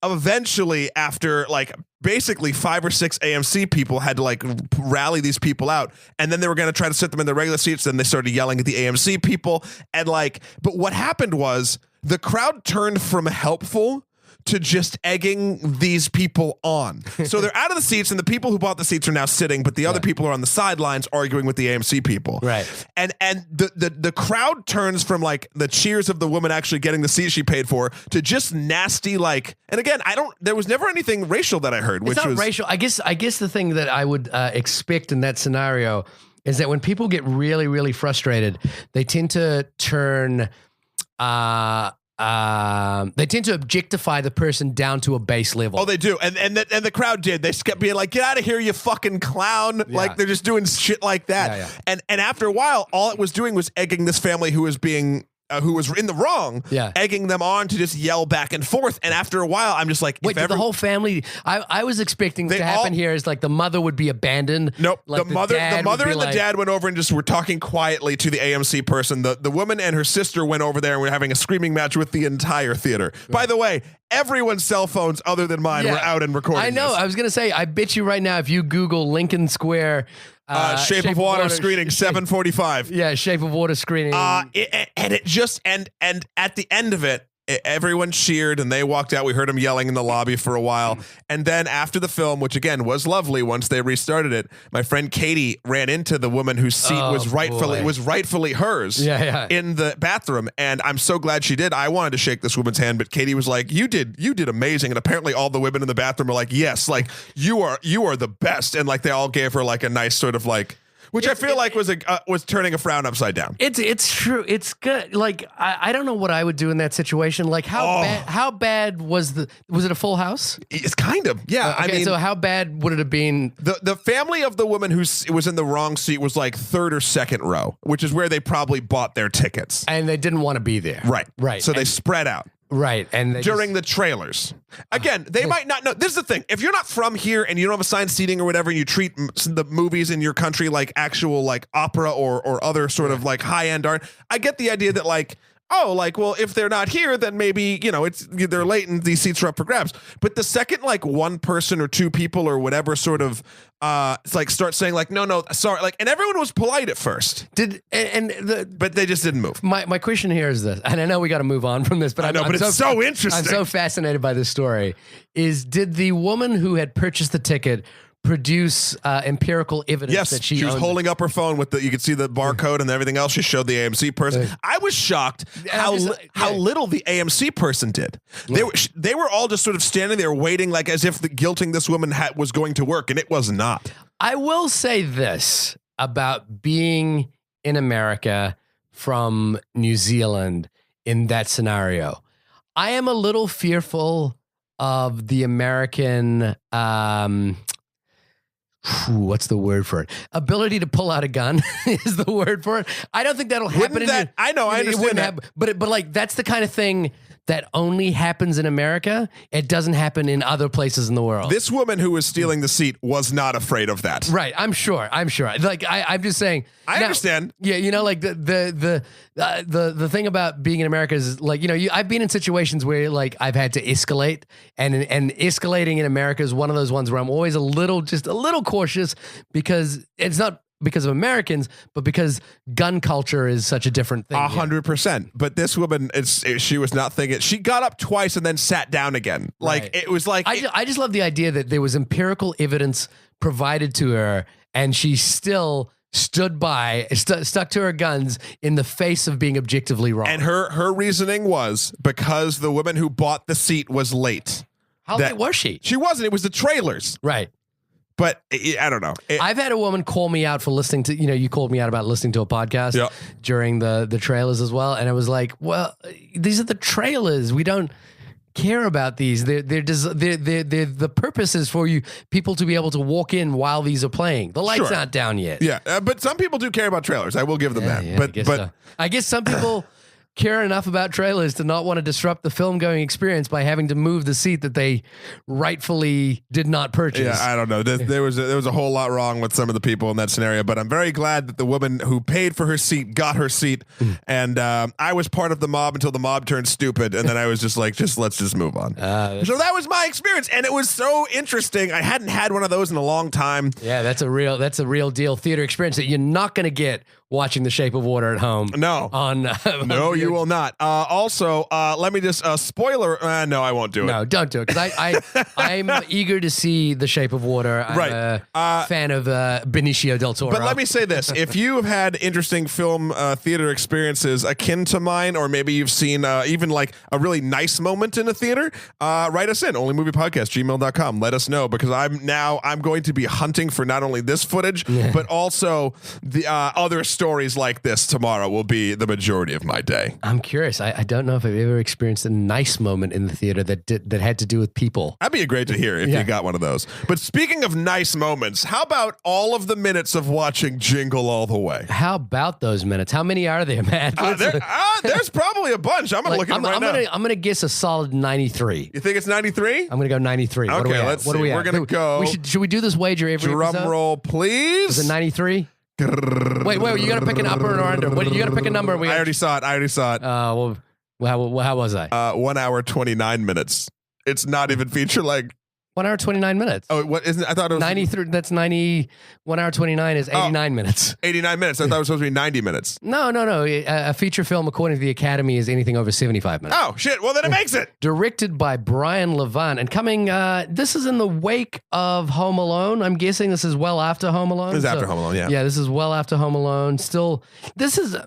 Speaker 1: Eventually, after like basically 5 or 6 AMC people had to like rally these people out, and then they were going to try to sit them in the regular seats. Then they started yelling at the AMC people, and like, but what happened was the crowd turned from helpful to just egging these people on. So they're out of the seats, and the people who bought the seats are now sitting, but the other people are on the sidelines arguing with the AMC people.
Speaker 2: Right.
Speaker 1: And the crowd turns from like the cheers of the woman actually getting the seat she paid for to just nasty, like, and again, there was never anything racial that I heard, which
Speaker 2: It's not
Speaker 1: was
Speaker 2: racial. I guess the thing that I would expect in that scenario is that when people get really, really frustrated, they tend to turn they tend to objectify the person down to a base level.
Speaker 1: Oh, they do, and the crowd did. They kept being like, "Get out of here, you fucking clown!"
Speaker 2: Yeah.
Speaker 1: Like they're just doing shit like that.
Speaker 2: Yeah.
Speaker 1: And after a while, all it was doing was egging this family who was being. Who was in the wrong, egging them on to just yell back and forth. And after a while, I'm just like,
Speaker 2: wait, did the whole family? I was expecting to happen here is like the mother would be abandoned.
Speaker 1: Nope.
Speaker 2: Like
Speaker 1: the mother and the dad went over and just were talking quietly to the AMC person. The woman and her sister went over there and were having a screaming match with the entire theater. Right. By the way, everyone's cell phones other than mine were out and recording.
Speaker 2: I know.
Speaker 1: This.
Speaker 2: I was gonna say, I bet you right now, if you Google Lincoln Square.
Speaker 1: Shape of Water screening 7:45.
Speaker 2: Yeah, Shape of Water screening.
Speaker 1: And at the end of it, everyone cheered and they walked out. We heard them yelling in the lobby for a while. And then after the film, which again was lovely once they restarted it, my friend Katie ran into the woman whose seat was rightfully hers in the bathroom. And I'm so glad she did. I wanted to shake this woman's hand, but Katie was like, you did amazing. And apparently all the women in the bathroom were like, yes, like you are the best. And like they all gave her like a nice sort of like, which I feel like was turning a frown upside down.
Speaker 2: It's true. It's good. Like I don't know what I would do in that situation. Like how bad was it a full house?
Speaker 1: It's kind of, yeah.
Speaker 2: Okay, I mean, so how bad would it have been?
Speaker 1: The family of the woman who was in the wrong seat was like third or second row, which is where they probably bought their tickets,
Speaker 2: and they didn't want to be there.
Speaker 1: Right. So they spread out.
Speaker 2: Right. And
Speaker 1: during the trailers. Again, they might not know. This is the thing. If you're not from here and you don't have assigned seating or whatever, and you treat the movies in your country like actual like opera or other sort of like high-end art, I get the idea that like, oh, like, well, if they're not here, then maybe, they're late and these seats are up for grabs. But the second like one person or two people or whatever sort of it's like start saying like, no, sorry, like, and everyone was polite at first. But they just didn't move.
Speaker 2: My question here is this, and I know we got to move on from this, but
Speaker 1: it's so interesting.
Speaker 2: I'm so fascinated by this story. Did the woman who had purchased the ticket produce empirical evidence that she
Speaker 1: was holding up her phone with you could see the barcode and everything else. She showed the AMC person. I was shocked how little the AMC person did. They were all just sort of standing there waiting, like as if the guilting this woman was going to work, and it was not.
Speaker 2: I will say this about being in America from New Zealand in that scenario. I am a little fearful of the American what's the word for it? Ability to pull out a gun is the word for it. I don't think that'll happen.
Speaker 1: I know, I understand that.
Speaker 2: But like that's the kind of thing that only happens in America. It doesn't happen in other places in the world.
Speaker 1: This woman who was stealing the seat was not afraid of that.
Speaker 2: Right. I'm sure. Like I'm just saying.
Speaker 1: I understand.
Speaker 2: Yeah. Like the thing about being in America is like, I've been in situations where like I've had to escalate and escalating in America is one of those ones where I'm always just a little cautious because it's not because of Americans, but because gun culture is such a different thing.
Speaker 1: 100%. But this woman, she was not thinking. She got up twice and then sat down again. Like
Speaker 2: Right.
Speaker 1: it was like
Speaker 2: I just love the idea that there was empirical evidence provided to her, and she still stood by, stuck to her guns in the face of being objectively wrong.
Speaker 1: and her reasoning was because the woman who bought the seat was late.
Speaker 2: How late was she?
Speaker 1: She wasn't. It was the trailers.
Speaker 2: Right.
Speaker 1: But I don't know.
Speaker 2: I've had a woman call me out for listening to, you called me out about listening to a podcast
Speaker 1: Yeah.
Speaker 2: during the trailers as well. And I was like, well, these are the trailers. We don't care about these. They're the purpose is for people to be able to walk in while these are playing. The lights
Speaker 1: Sure.
Speaker 2: aren't down yet.
Speaker 1: Yeah, but some people do care about trailers. I will give them that.
Speaker 2: Yeah,
Speaker 1: But
Speaker 2: I guess some people care enough about trailers to not want to disrupt the film going experience by having to move the seat that they rightfully did not purchase.
Speaker 1: yeah, I don't know. There was a whole lot wrong with some of the people in that scenario, but I'm very glad that the woman who paid for her seat got her seat, and I was part of the mob until the mob turned stupid, and then I was just like, let's just move on. So that was my experience, and it was so interesting. I hadn't had one of those in a long time.
Speaker 2: Yeah, that's a real deal theater experience that you're not going to get watching The Shape of Water at home.
Speaker 1: No. No, you will not. Also, let me just spoiler. No, I won't do it.
Speaker 2: No, don't do it, because I'm eager to see The Shape of Water. I'm
Speaker 1: Right.
Speaker 2: a fan of Benicio del Toro.
Speaker 1: But let me say this. If you have had interesting film theater experiences akin to mine, or maybe you've seen even like a really nice moment in a theater, write us in, onlymoviepodcast@gmail.com. Let us know, because I'm going to be hunting for not only this footage, but also the other stories like this tomorrow will be the majority of my day.
Speaker 2: I'm curious. I don't know if I've ever experienced a nice moment in the theater that had to do with people.
Speaker 1: That'd be great to hear if you got one of those. But speaking of nice moments, how about all of the minutes of watching Jingle all the way?
Speaker 2: How about those minutes? How many are there, Matt?
Speaker 1: There's probably a bunch. I'm gonna look at them right now.
Speaker 2: I'm gonna guess a solid 93.
Speaker 1: You think it's 93?
Speaker 2: I'm gonna go 93.
Speaker 1: Okay,
Speaker 2: what are we at?
Speaker 1: let's
Speaker 2: what are
Speaker 1: see.
Speaker 2: we at?
Speaker 1: We're gonna go.
Speaker 2: Should we do this wager every
Speaker 1: Drum
Speaker 2: episode?
Speaker 1: roll, please.
Speaker 2: Is it 93? Wait, you gotta pick an upper or under. You gotta pick a number.
Speaker 1: I already saw it.
Speaker 2: Well, how was I?
Speaker 1: 1 hour 29 minutes. It's not even feature length.
Speaker 2: 1 hour 29 minutes.
Speaker 1: Oh, what isn't it? I thought it was
Speaker 2: 93. That's 90. 1 hour 29 is 89 minutes.
Speaker 1: 89 minutes. I thought it was supposed to be 90 minutes.
Speaker 2: No. A feature film, according to the Academy, is anything over 75 minutes.
Speaker 1: Oh shit! Well, then it makes it.
Speaker 2: Directed by Brian Levant, and coming. This is in the wake of Home Alone. I'm guessing this is well after Home Alone.
Speaker 1: This is after Home Alone. Yeah.
Speaker 2: Yeah, this is well after Home Alone. Still, this is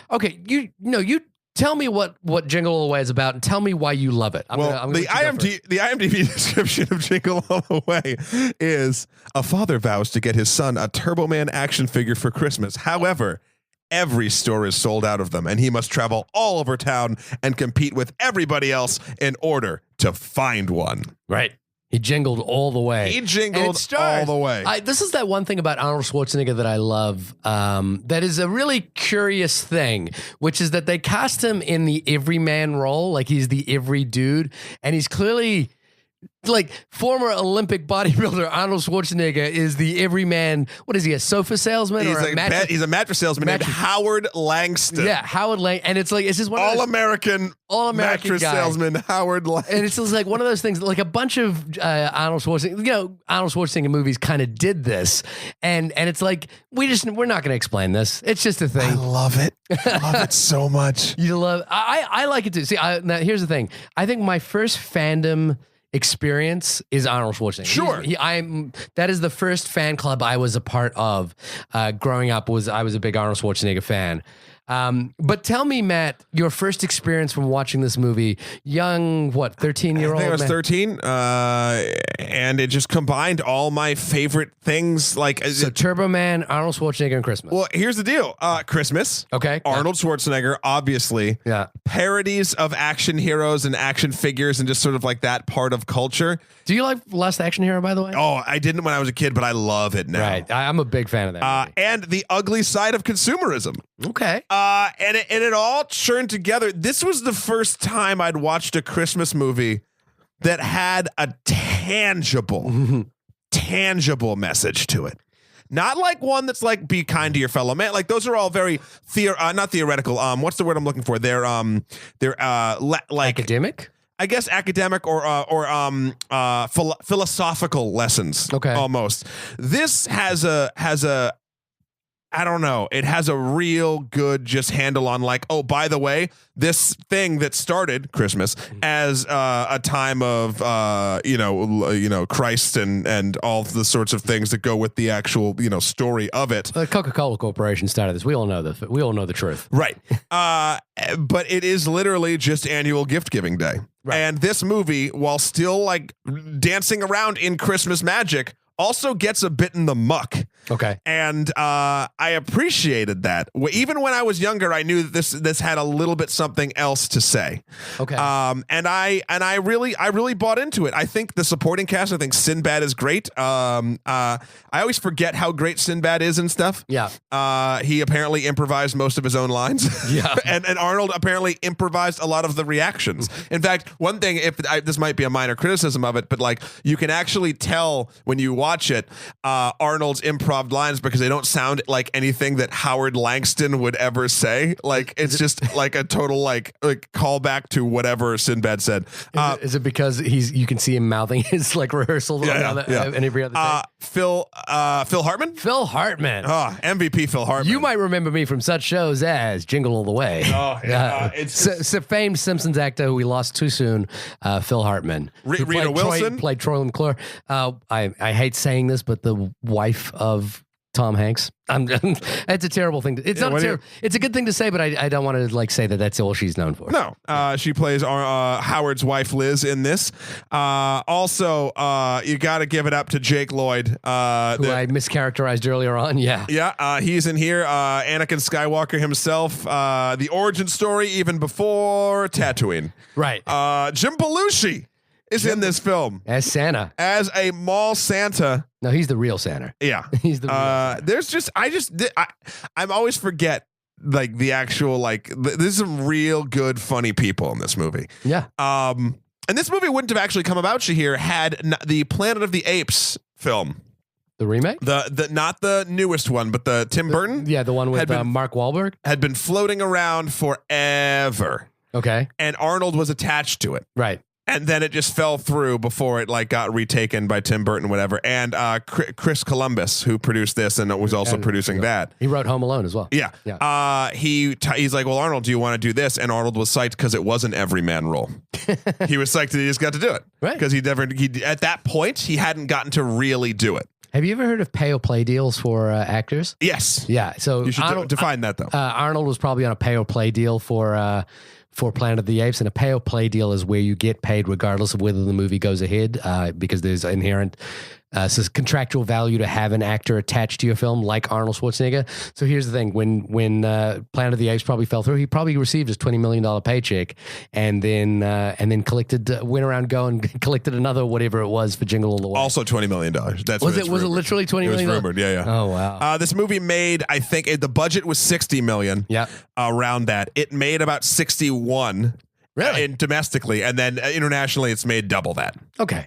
Speaker 2: okay. You tell me what Jingle All the Way is about, and tell me why you love it.
Speaker 1: The IMDb description of Jingle All the Way is: a father vows to get his son a Turbo Man action figure for Christmas. However, every store is sold out of them, and he must travel all over town and compete with everybody else in order to find one.
Speaker 2: Right. He jingled all the way.
Speaker 1: He jingled all the way.
Speaker 2: This is that one thing about Arnold Schwarzenegger that I love. That is a really curious thing, which is that they cast him in the everyman role, like he's the every dude, and he's clearly. Like former Olympic bodybuilder Arnold Schwarzenegger is the everyman. What is he? A sofa salesman?
Speaker 1: He's a mattress salesman named Howard Langston.
Speaker 2: Yeah, Howard Langston. And it's like it's just one
Speaker 1: all-American mattress
Speaker 2: guy.
Speaker 1: salesman Howard Langston.
Speaker 2: And it's just like one of those things. Like a bunch of Arnold Schwarzenegger movies kind of did this, and it's like we're not going to explain this. It's just a thing.
Speaker 1: I love it. I love it so much.
Speaker 2: You love. I like it too. See, now here's the thing. I think my first fandom experience is Arnold Schwarzenegger.
Speaker 1: Sure.
Speaker 2: That is the first fan club I was a part of growing up. I was a big Arnold Schwarzenegger fan. But tell me, Matt, your first experience from watching this movie, young, 13-year-old?
Speaker 1: I think I was 13, and it just combined all my favorite things.
Speaker 2: So Turbo Man, Arnold Schwarzenegger, and Christmas.
Speaker 1: Well, here's the deal. Christmas.
Speaker 2: Okay.
Speaker 1: Arnold Schwarzenegger, obviously.
Speaker 2: Yeah.
Speaker 1: Parodies of action heroes and action figures and just sort of like that part of culture.
Speaker 2: Do you like Last Action Hero, by the way?
Speaker 1: Oh, I didn't when I was a kid, but I love it now.
Speaker 2: Right. I'm a big fan of that movie.
Speaker 1: And the ugly side of consumerism.
Speaker 2: Okay.
Speaker 1: And it all churned together. This was the first time I'd watched a Christmas movie that had a tangible message to it. Not like one that's like be kind to your fellow man. Like those are all very not theoretical. What's the word I'm looking for? They're like
Speaker 2: academic.
Speaker 1: I guess academic or philosophical lessons.
Speaker 2: Okay.
Speaker 1: Almost. This has a I don't know. It has a real good just handle on like, oh, by the way, this thing that started Christmas as a time of Christ and all the sorts of things that go with the actual story of it.
Speaker 2: The Coca-Cola Corporation started this. We all know the truth.
Speaker 1: Right. But it is literally just annual gift giving day. Right. And this movie, while still like dancing around in Christmas magic, also gets a bit in the muck.
Speaker 2: Okay.
Speaker 1: And I appreciated that. Even when I was younger, I knew that this had a little bit something else to say.
Speaker 2: Okay.
Speaker 1: And I really bought into it. I think the supporting cast, I think Sinbad is great. I always forget how great Sinbad is and stuff.
Speaker 2: Yeah.
Speaker 1: He apparently improvised most of his own lines.
Speaker 2: Yeah.
Speaker 1: and Arnold apparently improvised a lot of the reactions. In fact, one thing, this might be a minor criticism of it, but like you can actually tell when you watch it, Arnold's improv lines, because they don't sound like anything that Howard Langston would ever say. Like it's just like a total like callback to whatever Sinbad said.
Speaker 2: Is it because you can see him mouthing his like rehearsals and every other day?
Speaker 1: Phil Hartman?
Speaker 2: Phil Hartman.
Speaker 1: Oh, MVP Phil Hartman.
Speaker 2: You might remember me from such shows as Jingle All the Way.
Speaker 1: Oh, yeah.
Speaker 2: It's a famed Simpsons actor who we lost too soon, Phil Hartman.
Speaker 1: Rita Wilson?
Speaker 2: Played Troy McClure. I hate saying this, but the wife of Tom Hanks. It's a terrible thing. It's not terrible. It's a good thing to say, but I don't want to like say that that's all she's known for.
Speaker 1: No, she plays Howard's wife Liz in this. Also, you got to give it up to Jake Lloyd, who
Speaker 2: I mischaracterized earlier on. Yeah,
Speaker 1: he's in here. Anakin Skywalker himself. The origin story even before Tatooine.
Speaker 2: Right.
Speaker 1: Jim Belushi is in this film
Speaker 2: as Santa, as
Speaker 1: a mall Santa.
Speaker 2: No, he's the real Santa.
Speaker 1: Yeah,
Speaker 2: he's the. Real
Speaker 1: I'm always forget like the actual like. There's some real good funny people in this movie.
Speaker 2: Yeah.
Speaker 1: And this movie wouldn't have actually come about, Shahir, had the Planet of the Apes film.
Speaker 2: The remake?
Speaker 1: The not the newest one, but the Tim Burton.
Speaker 2: Yeah, the one with Mark Wahlberg.
Speaker 1: Had been floating around forever.
Speaker 2: Okay.
Speaker 1: And Arnold was attached to it.
Speaker 2: Right.
Speaker 1: And then it just fell through before it like got retaken by Tim Burton, whatever. And Chris Columbus, who produced this and was also producing that.
Speaker 2: He wrote Home Alone as well.
Speaker 1: Yeah. He's like, well, Arnold, do you want to do this? And Arnold was psyched because it was an everyman role. He was psyched that he just got to do it.
Speaker 2: Right.
Speaker 1: Because he at that point, he hadn't gotten to really do it.
Speaker 2: Have you ever heard of pay or play deals for actors?
Speaker 1: Yes.
Speaker 2: Yeah. So
Speaker 1: you should define that though.
Speaker 2: Arnold was probably on a pay or play deal for Planet of the Apes, and a pay or play deal is where you get paid regardless of whether the movie goes ahead, because there's inherent contractual value to have an actor attached to your film, like Arnold Schwarzenegger. So here's the thing: when Planet of the Apes probably fell through, he probably received his $20 million paycheck, and then went around and collected another whatever it was for Jingle All the Way.
Speaker 1: Also $20 million. That's
Speaker 2: was it literally $20 million?
Speaker 1: It was rumored. Yeah.
Speaker 2: Oh wow.
Speaker 1: This movie made, I think, the budget was $60 million.
Speaker 2: Yeah.
Speaker 1: Around that, it made about 61.
Speaker 2: Really?
Speaker 1: Domestically, and then internationally, it's made double that.
Speaker 2: Okay.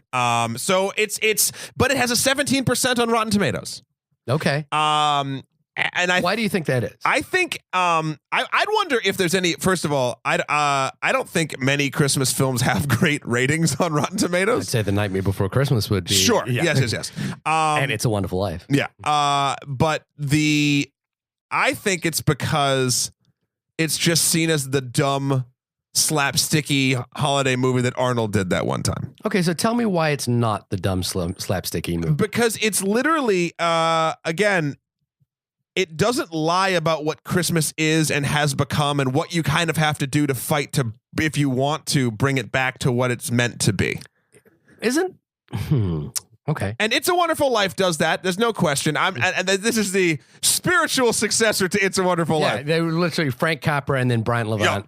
Speaker 1: So but it has a 17% on Rotten Tomatoes.
Speaker 2: Okay.
Speaker 1: And
Speaker 2: why do you think that is?
Speaker 1: I think I'd wonder if there's any. First of all, I don't think many Christmas films have great ratings on Rotten Tomatoes.
Speaker 2: I'd say The Nightmare Before Christmas would be.
Speaker 1: Sure.
Speaker 2: Yeah.
Speaker 1: Yes.
Speaker 2: And It's a Wonderful Life.
Speaker 1: Yeah. But I think it's because it's just seen as the dumb, slapsticky holiday movie that Arnold did that one time.
Speaker 2: Okay, so tell me why it's not the dumb slapsticky movie.
Speaker 1: Because it's literally, again, it doesn't lie about what Christmas is and has become and what you kind of have to do to fight to, if you want to, bring it back to what it's meant to be.
Speaker 2: Isn't? Okay.
Speaker 1: And It's a Wonderful Life does that. There's no question. And this is the spiritual successor to It's a Wonderful Life.
Speaker 2: They were literally Frank Capra and then Brian Levant.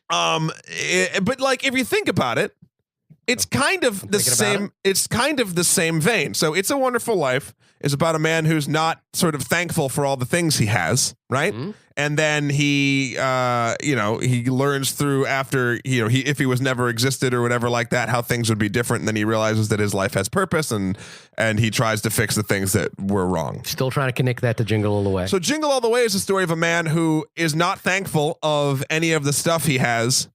Speaker 1: But like, if you think about it, it's kind of the same. It's kind of the same vein. So It's a Wonderful Life is about a man who's not sort of thankful for all the things he has, right? Mm-hmm. And then he learns through after, if he was never existed or whatever like that, how things would be different. And then he realizes that his life has purpose and he tries to fix the things that were wrong.
Speaker 2: Still trying to connect that to Jingle All the Way.
Speaker 1: So Jingle All the Way is the story of a man who is not thankful of any of the stuff he has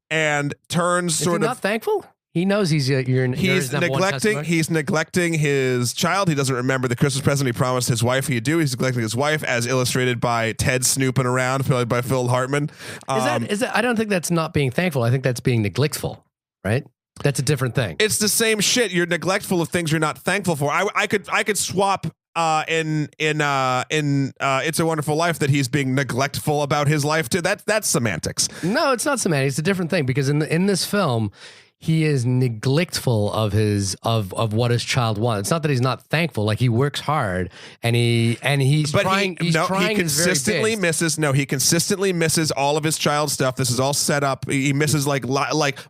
Speaker 1: and turns
Speaker 2: Is he not thankful? He knows you're his number one customer.
Speaker 1: He's neglecting his child. He doesn't remember the Christmas present he promised his wife he'd do. He's neglecting his wife, as illustrated by Ted snooping around, played by Phil Hartman.
Speaker 2: Is that? I don't think that's not being thankful. I think that's being neglectful, right? That's a different thing.
Speaker 1: It's the same shit. You're neglectful of things you're not thankful for. I could swap in It's a Wonderful Life that he's being neglectful about his life too. That's semantics.
Speaker 2: No, it's not semantics. It's a different thing because in this film, he is neglectful of of what his child wants. It's not that he's not thankful. Like, he works hard and he's trying. He
Speaker 1: consistently misses. No, he consistently misses all of his child stuff. This is all set up. He misses like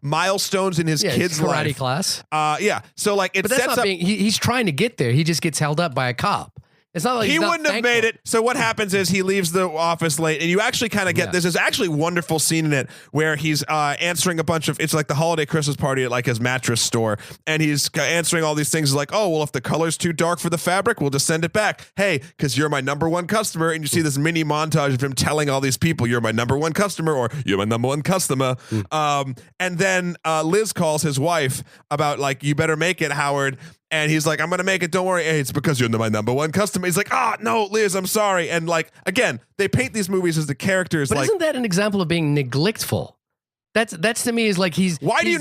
Speaker 1: milestones in his kid's
Speaker 2: karate
Speaker 1: life.
Speaker 2: class.
Speaker 1: Yeah. So like it
Speaker 2: but that's
Speaker 1: sets
Speaker 2: not
Speaker 1: up.
Speaker 2: he's trying to get there. He just gets held up by a cop. It's not like
Speaker 1: he wouldn't have made it. So what happens is he leaves the office late, and you actually kind of get there's actually a wonderful scene in it where he's answering a bunch of, it's like the holiday Christmas party at like his mattress store, and he's answering all these things like, oh, well, if the color's too dark for the fabric, we'll just send it back. Hey, because you're my number one customer, and you see this mini montage of him telling all these people, you're my number one customer, or you're my number one customer. And then Liz calls his wife about like, you better make it, Howard. And he's like, I'm going to make it. Don't worry. Hey, it's because you're my number one customer. He's like, no, Liz, I'm sorry. And like, again, they paint these movies as the characters.
Speaker 2: But
Speaker 1: like,
Speaker 2: isn't that an example of being neglectful? That's to me is like
Speaker 1: why do you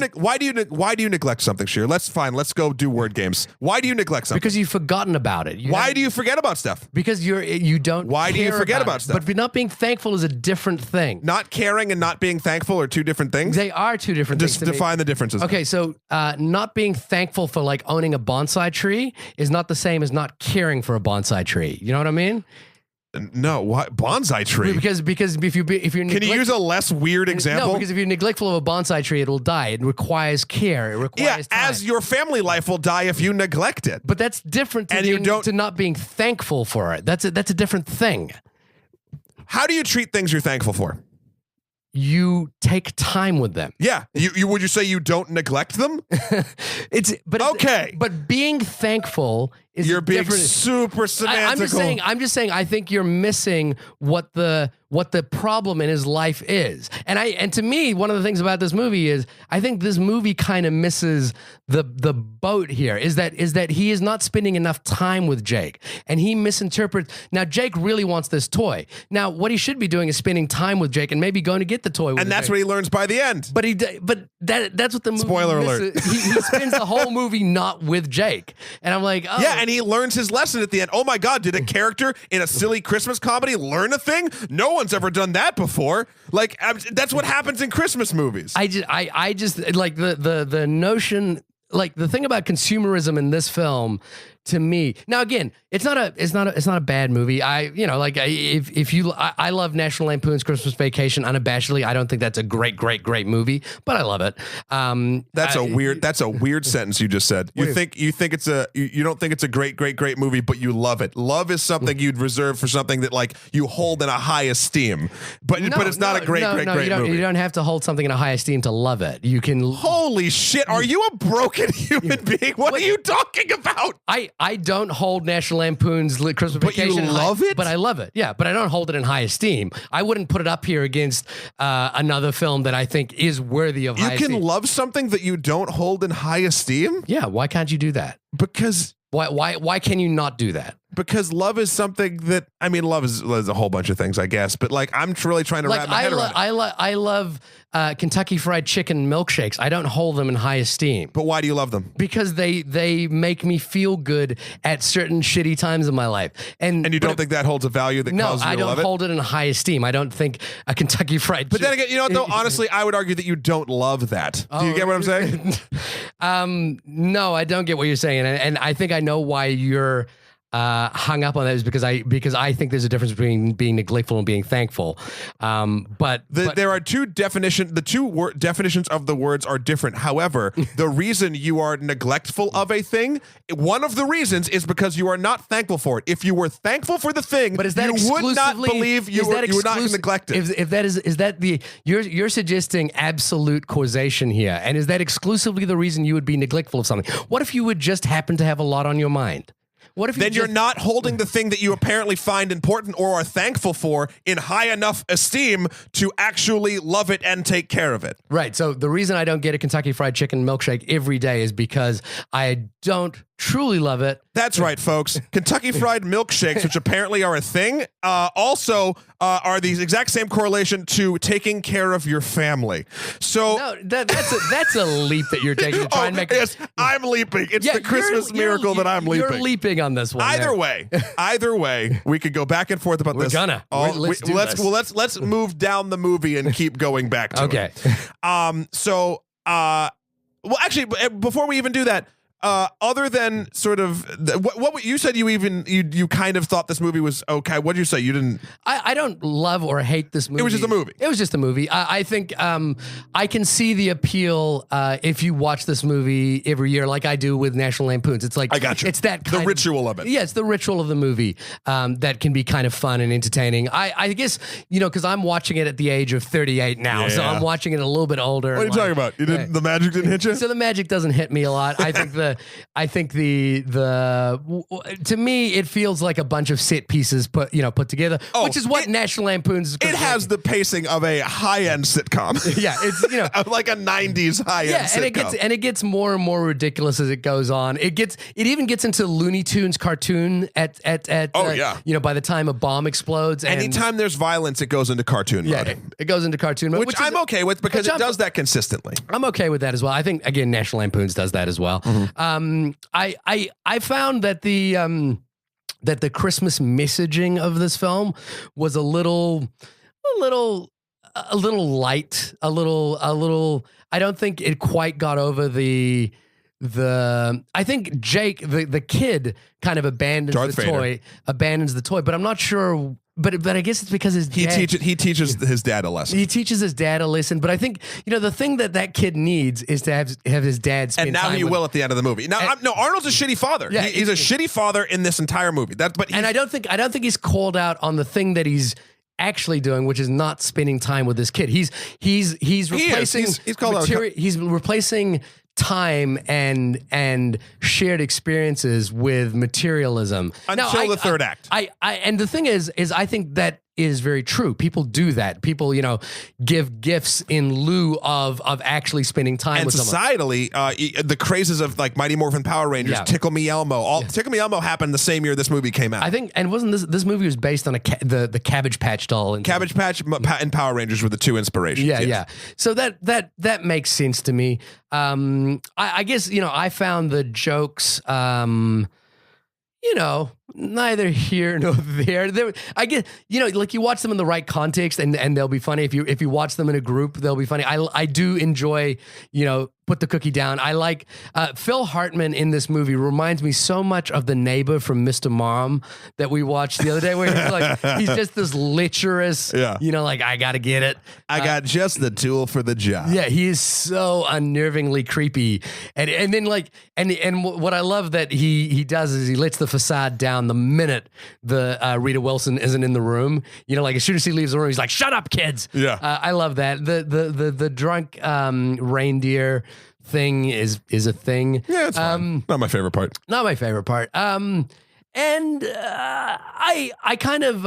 Speaker 1: neglect something, Shahir? Let's go do word games. Why do you neglect something?
Speaker 2: Because you've forgotten about it.
Speaker 1: Why do you forget about stuff?
Speaker 2: Because you don't.
Speaker 1: Why do you forget about stuff?
Speaker 2: But not being thankful is a different thing.
Speaker 1: Not caring and not being thankful are two different things.
Speaker 2: They are two different things.
Speaker 1: Just define the differences.
Speaker 2: Okay, so not being thankful for like owning a bonsai tree is not the same as not caring for a bonsai tree. You know what I mean?
Speaker 1: No, what bonsai tree?
Speaker 2: Because if you're
Speaker 1: can you use a less weird example?
Speaker 2: No, because if you're neglectful of a bonsai tree, it'll die. It requires care. It requires time.
Speaker 1: As your family life will die if you neglect it.
Speaker 2: But that's different to not being thankful for it. That's a different thing.
Speaker 1: How do you treat things you're thankful for?
Speaker 2: You take time with them.
Speaker 1: Yeah. You would you say you don't neglect them?
Speaker 2: But being thankful is
Speaker 1: you're being super semantical.
Speaker 2: I'm just saying I think you're missing what the problem in his life is. And to me, one of the things about this movie is I think this movie kind of misses the boat here is that he is not spending enough time with Jake, and he misinterprets. Now Jake really wants this toy. Now what he should be doing is spending time with Jake and maybe going to get the toy with
Speaker 1: And that's what he learns by the end.
Speaker 2: But that's what the movie
Speaker 1: Spoiler
Speaker 2: misses.
Speaker 1: alert.
Speaker 2: He spends the whole movie not with Jake. And I'm like, oh.
Speaker 1: Yeah, and he learns his lesson at the end. Oh my God, did a character in a silly Christmas comedy learn a thing? No one's ever done that before. Like, that's what happens in Christmas movies.
Speaker 2: I just like the notion, like the thing about consumerism in this film. To me, now again, it's not a bad movie. I love National Lampoon's Christmas Vacation unabashedly. I don't think that's a great movie, but I love it.
Speaker 1: That's a weird sentence you just said. You don't think it's a great movie, but you love it. Love is something you'd reserve for something that like you hold in a high esteem. But it's not a great movie.
Speaker 2: You don't have to hold something in a high esteem to love it. You can.
Speaker 1: Holy shit! Are you a broken human being? What are you talking about?
Speaker 2: I don't hold National Lampoon's Christmas Vacation.
Speaker 1: But you love it?
Speaker 2: But I love it. Yeah, but I don't hold it in high esteem. I wouldn't put it up here against another film that I think is worthy of high esteem.
Speaker 1: You can love something that you don't hold in high esteem?
Speaker 2: Yeah, why can't you do that?
Speaker 1: Because...
Speaker 2: Why can you not do that?
Speaker 1: Because love is something that, I mean, love is a whole bunch of things, I guess. But like, I'm really trying to wrap my head around it.
Speaker 2: I love Kentucky Fried Chicken milkshakes. I don't hold them in high esteem.
Speaker 1: But why do you love them?
Speaker 2: Because they make me feel good at certain shitty times in my life. And
Speaker 1: you don't think that holds a value that causes you to love it?
Speaker 2: No, I don't hold it in high esteem. I don't think a Kentucky Fried
Speaker 1: But then again, you know what, though? Honestly, I would argue that you don't love that. Do you get what I'm saying?
Speaker 2: No, I don't get what you're saying. And I think I know why you're hung up on that is because I think there's a difference between being neglectful and being thankful. But
Speaker 1: there are two definitions. The two definitions of the words are different. However, the reason you are neglectful of a thing, one of the reasons is because you are not thankful for it. If you were thankful for the thing,
Speaker 2: but is that
Speaker 1: you would not believe you would not neglect it.
Speaker 2: If that is that the you're suggesting absolute causation here, and is that exclusively the reason you would be neglectful of something? What if you would just happen to have a lot on your mind? What if
Speaker 1: then you're not holding the thing that you apparently find important or are thankful for in high enough esteem to actually love it and take care of it.
Speaker 2: Right. So the reason I don't get a Kentucky Fried Chicken milkshake every day is because I don't truly love it.
Speaker 1: That's right, folks. Kentucky Fried milkshakes, which apparently are a thing, also are the exact same correlation to taking care of your family. So
Speaker 2: no, that's a leap that you're taking to try and make.
Speaker 1: Yes, I'm leaping. It's the Christmas miracle that I'm leaping.
Speaker 2: You're leaping on this one.
Speaker 1: Either way, we could go back and forth about this. Let's move down the movie and keep going back to it. Well, actually, before we even do that, other than sort of what you said, you kind of thought this movie was okay. What did you say? You didn't.
Speaker 2: I don't love or hate this movie.
Speaker 1: It was just a movie.
Speaker 2: It was just a movie. I think I can see the appeal if you watch this movie every year, like I do with National Lampoons. It's like
Speaker 1: I got you.
Speaker 2: It's that
Speaker 1: the ritual of it.
Speaker 2: Yeah, it's the ritual of the movie that can be kind of fun and entertaining. I guess because I'm watching it at the age of 38 now, so I'm watching it a little bit older.
Speaker 1: What are you talking about? The magic didn't hit you?
Speaker 2: So the magic doesn't hit me a lot. I think to me it feels like a bunch of set pieces put together, which is what National Lampoon's.
Speaker 1: It has the pacing of a high-end sitcom.
Speaker 2: Yeah, it's
Speaker 1: like a 90s high-end sitcom.
Speaker 2: And it gets more and more ridiculous as it goes on. It even gets into Looney Tunes cartoon at by the time a bomb explodes.
Speaker 1: Anytime there's violence, it goes into cartoon mode.
Speaker 2: It goes into cartoon mode,
Speaker 1: which I'm okay with because it does that consistently.
Speaker 2: I'm okay with that as well. I think again National Lampoon's does that as well. Mm-hmm. I found that the Christmas messaging of this film was a little light, a little. I don't think it quite got over the. I think Jake, the kid, kind of abandons the toy, but I'm not sure. But I guess it's because he
Speaker 1: teaches his dad a lesson.
Speaker 2: He teaches his dad a lesson. But I think the thing that kid needs is to have his dad spend time.
Speaker 1: And now he will at the end of the movie. Now, Arnold's a shitty father. Yeah, he's a shitty father in this entire movie. And
Speaker 2: I don't think he's called out on the thing that he's actually doing, which is not spending time with this kid. He's replacing.
Speaker 1: He's called out.
Speaker 2: He's replacing time and shared experiences with materialism
Speaker 1: until the third act.
Speaker 2: And the thing is I think that is very true. People do that. People, give gifts in lieu of actually spending time with someone.
Speaker 1: And societally, the crazes of like Mighty Morphin Power Rangers, Tickle Me Elmo, Tickle Me Elmo happened the same year this movie came out.
Speaker 2: I think, and wasn't this movie was based on the Cabbage Patch doll.
Speaker 1: Cabbage Patch and Power Rangers were the two inspirations.
Speaker 2: Yeah. So that makes sense to me. I guess, I found the jokes, neither here nor there. I get, like you watch them in the right context and they'll be funny. If you watch them in a group, they'll be funny. I do enjoy, put the cookie down. I like Phil Hartman in this movie reminds me so much of the neighbor from Mr. Mom that we watched the other day, where he's just this lecherous, like I gotta get it.
Speaker 1: I got just the tool for the job.
Speaker 2: Yeah, he is so unnervingly creepy, and then and what I love that he does is he lets the facade down the minute the Rita Wilson isn't in the room. Like as soon as he leaves the room, he's like, "Shut up, kids." Yeah, I love that. The drunk reindeer thing is a thing.
Speaker 1: Yeah, it's fine. Not my favorite part.
Speaker 2: Not my favorite part. And I kind of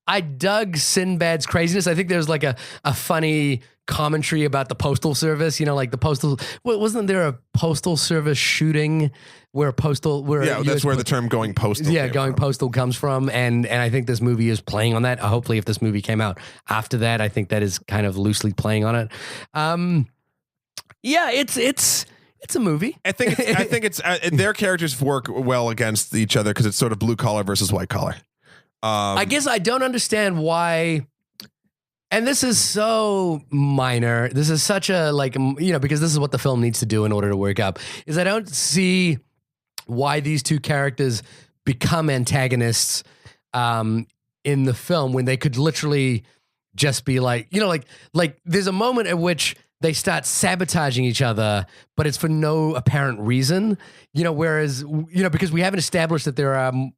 Speaker 2: I dug Sinbad's craziness. I think there's like a funny commentary about the postal service. Like the postal. Wasn't there a postal service shooting where that's
Speaker 1: where the term "going postal."
Speaker 2: Yeah, going postal comes from, and I think this movie is playing on that. Hopefully, if this movie came out after that, I think that is kind of loosely playing on it. Yeah, it's a movie.
Speaker 1: I think it's their characters work well against each other because it's sort of blue collar versus white collar.
Speaker 2: I guess I don't understand why. And this is so minor. This is such a because this is what the film needs to do in order to work up. Is I don't see why these two characters become antagonists in the film when they could literally just be like there's a moment at which they start sabotaging each other, but it's for no apparent reason, whereas, because we haven't established that